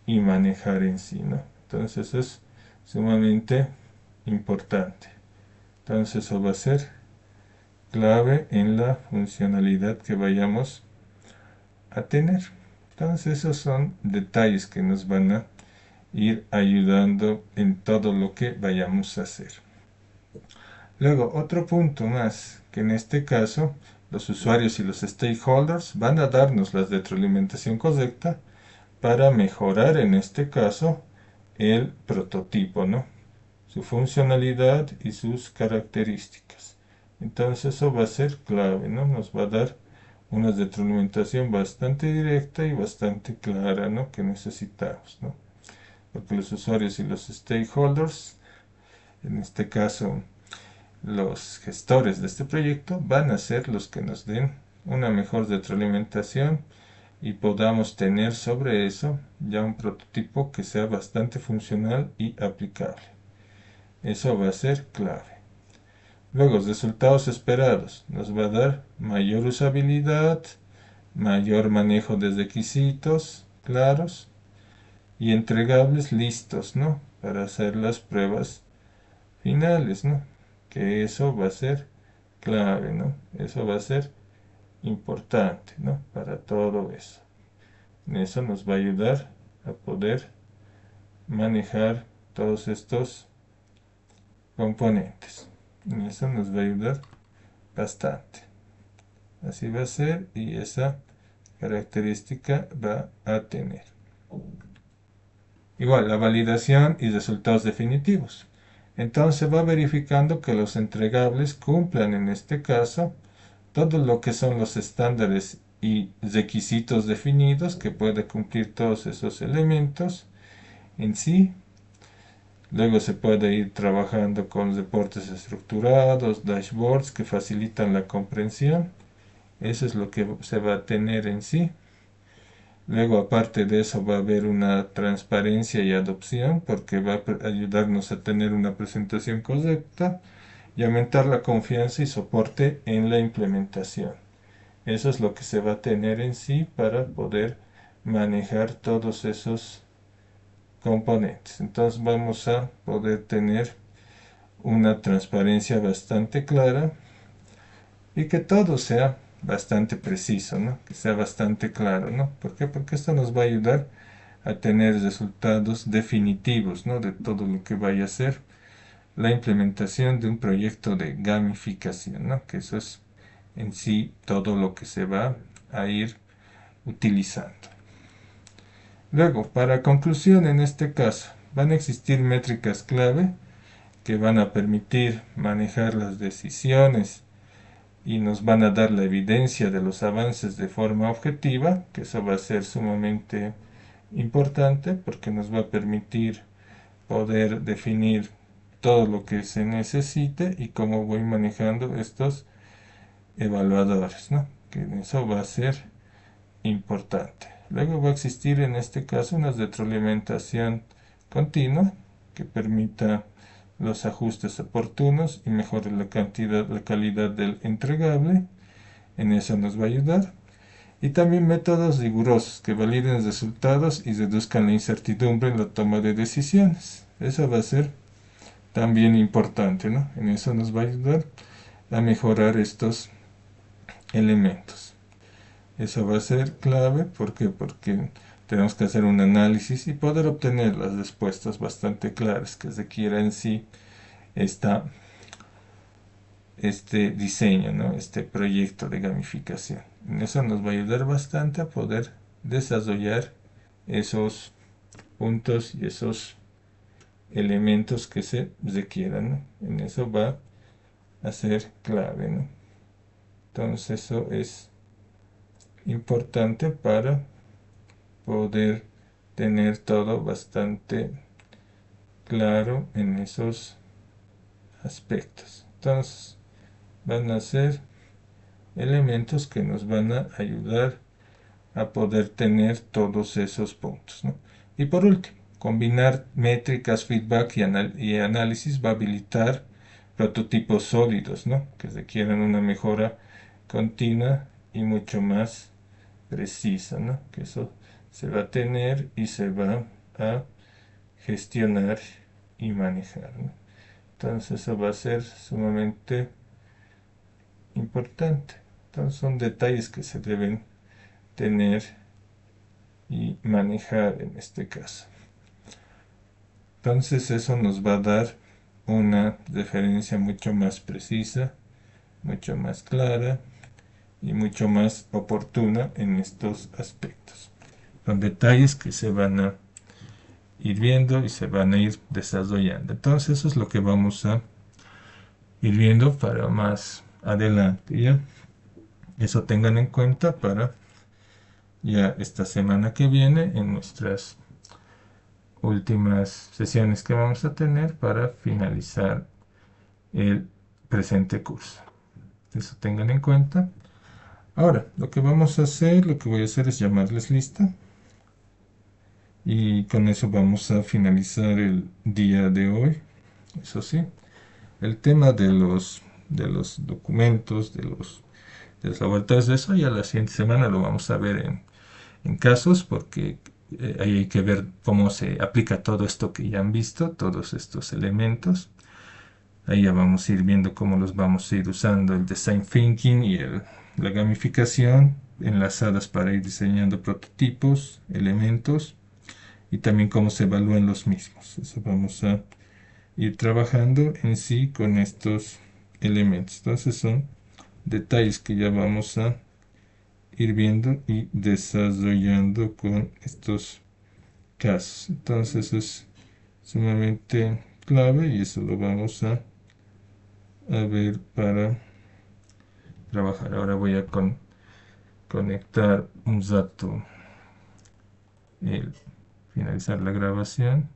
y manejar en sí, ¿no? Entonces eso es sumamente importante. Entonces eso va a ser clave en la funcionalidad que vayamos a tener. Entonces esos son detalles que nos van a ir ayudando en todo lo que vayamos a hacer. Luego, otro punto más, que en este caso los usuarios y los stakeholders van a darnos la retroalimentación correcta para mejorar en este caso el prototipo, ¿no? Su funcionalidad y sus características. Entonces eso va a ser clave, ¿no? Nos va a dar una retroalimentación bastante directa y bastante clara, ¿no? Que necesitamos, ¿no? Porque los usuarios y los stakeholders, en este caso los gestores de este proyecto, van a ser los que nos den una mejor retroalimentación y podamos tener sobre eso ya un prototipo que sea bastante funcional y aplicable. Eso va a ser clave. Luego, resultados esperados. Nos va a dar mayor usabilidad, mayor manejo de requisitos claros y entregables listos, ¿no? Para hacer las pruebas finales, ¿no? Que eso va a ser clave, ¿no? Eso va a ser importante, ¿no? Para todo eso. Eso nos va a ayudar a poder manejar todos estos componentes. Eso nos va a ayudar bastante. Así va a ser y esa característica va a tener. Igual, la validación y resultados definitivos. Entonces va verificando que los entregables cumplan en este caso todo lo que son los estándares y requisitos definidos que puede cumplir todos esos elementos en sí. Luego se puede ir trabajando con reportes estructurados, dashboards que facilitan la comprensión. Eso es lo que se va a tener en sí. Luego, aparte de eso, va a haber una transparencia y adopción porque va a ayudarnos a tener una presentación correcta y aumentar la confianza y soporte en la implementación. Eso es lo que se va a tener en sí para poder manejar todos esos componentes. Entonces vamos a poder tener una transparencia bastante clara y que todo sea bastante preciso, ¿no? Que sea bastante claro, ¿no? ¿Por qué? Porque esto nos va a ayudar a tener resultados definitivos, ¿no? De todo lo que vaya a ser la implementación de un proyecto de gamificación, ¿no? Que eso es en sí todo lo que se va a ir utilizando. Luego, para conclusión en este caso, van a existir métricas clave que van a permitir manejar las decisiones y nos van a dar la evidencia de los avances de forma objetiva, que eso va a ser sumamente importante porque nos va a permitir poder definir todo lo que se necesite y cómo voy manejando estos evaluadores, ¿no? Que eso va a ser importante. Luego va a existir en este caso una retroalimentación continua que permita los ajustes oportunos y mejore la calidad del entregable. En eso nos va a ayudar. Y también métodos rigurosos que validen resultados y reduzcan la incertidumbre en la toma de decisiones. Eso va a ser también importante, ¿no? En eso nos va a ayudar a mejorar estos elementos. Eso va a ser clave, ¿por qué? Porque tenemos que hacer un análisis y poder obtener las respuestas bastante claras que requiera en sí este diseño, ¿no? Este proyecto de gamificación. En eso nos va a ayudar bastante a poder desarrollar esos puntos y esos elementos que se requieran, ¿no? En eso va a ser clave, ¿no? Entonces eso es importante para poder tener todo bastante claro en esos aspectos. Entonces van a ser elementos que nos van a ayudar a poder tener todos esos puntos, ¿no? Y por último, combinar métricas, feedback y análisis va a habilitar prototipos sólidos, ¿no? Que requieren una mejora continua y mucho más precisa, ¿no? Que eso se va a tener y se va a gestionar y manejar, ¿no? Entonces eso va a ser sumamente importante. Entonces son detalles que se deben tener y manejar en este caso. Entonces eso nos va a dar una referencia mucho más precisa, mucho más clara y mucho más oportuna en estos aspectos. Son detalles que se van a ir viendo y se van a ir desarrollando. Entonces eso es lo que vamos a ir viendo para más adelante, ¿ya? Eso tengan en cuenta para ya esta semana que viene en nuestras últimas sesiones que vamos a tener para finalizar el presente curso. Eso tengan en cuenta. Ahora, lo que vamos a hacer, lo que voy a hacer es llamarles lista. Y con eso vamos a finalizar el día de hoy. Eso sí, el tema de los documentos, de los laboratorios, de eso ya la siguiente semana lo vamos a ver en casos, porque ahí hay que ver cómo se aplica todo esto que ya han visto, todos estos elementos. Ahí ya vamos a ir viendo cómo los vamos a ir usando, el design thinking y la gamificación enlazadas para ir diseñando prototipos, elementos y también cómo se evalúan los mismos. Eso vamos a ir trabajando en sí con estos elementos. Entonces son detalles que ya vamos a ir viendo y desarrollando con estos casos. Entonces eso es sumamente clave y eso lo vamos a ver para trabajar. Ahora voy a conectar un rato, finalizar la grabación.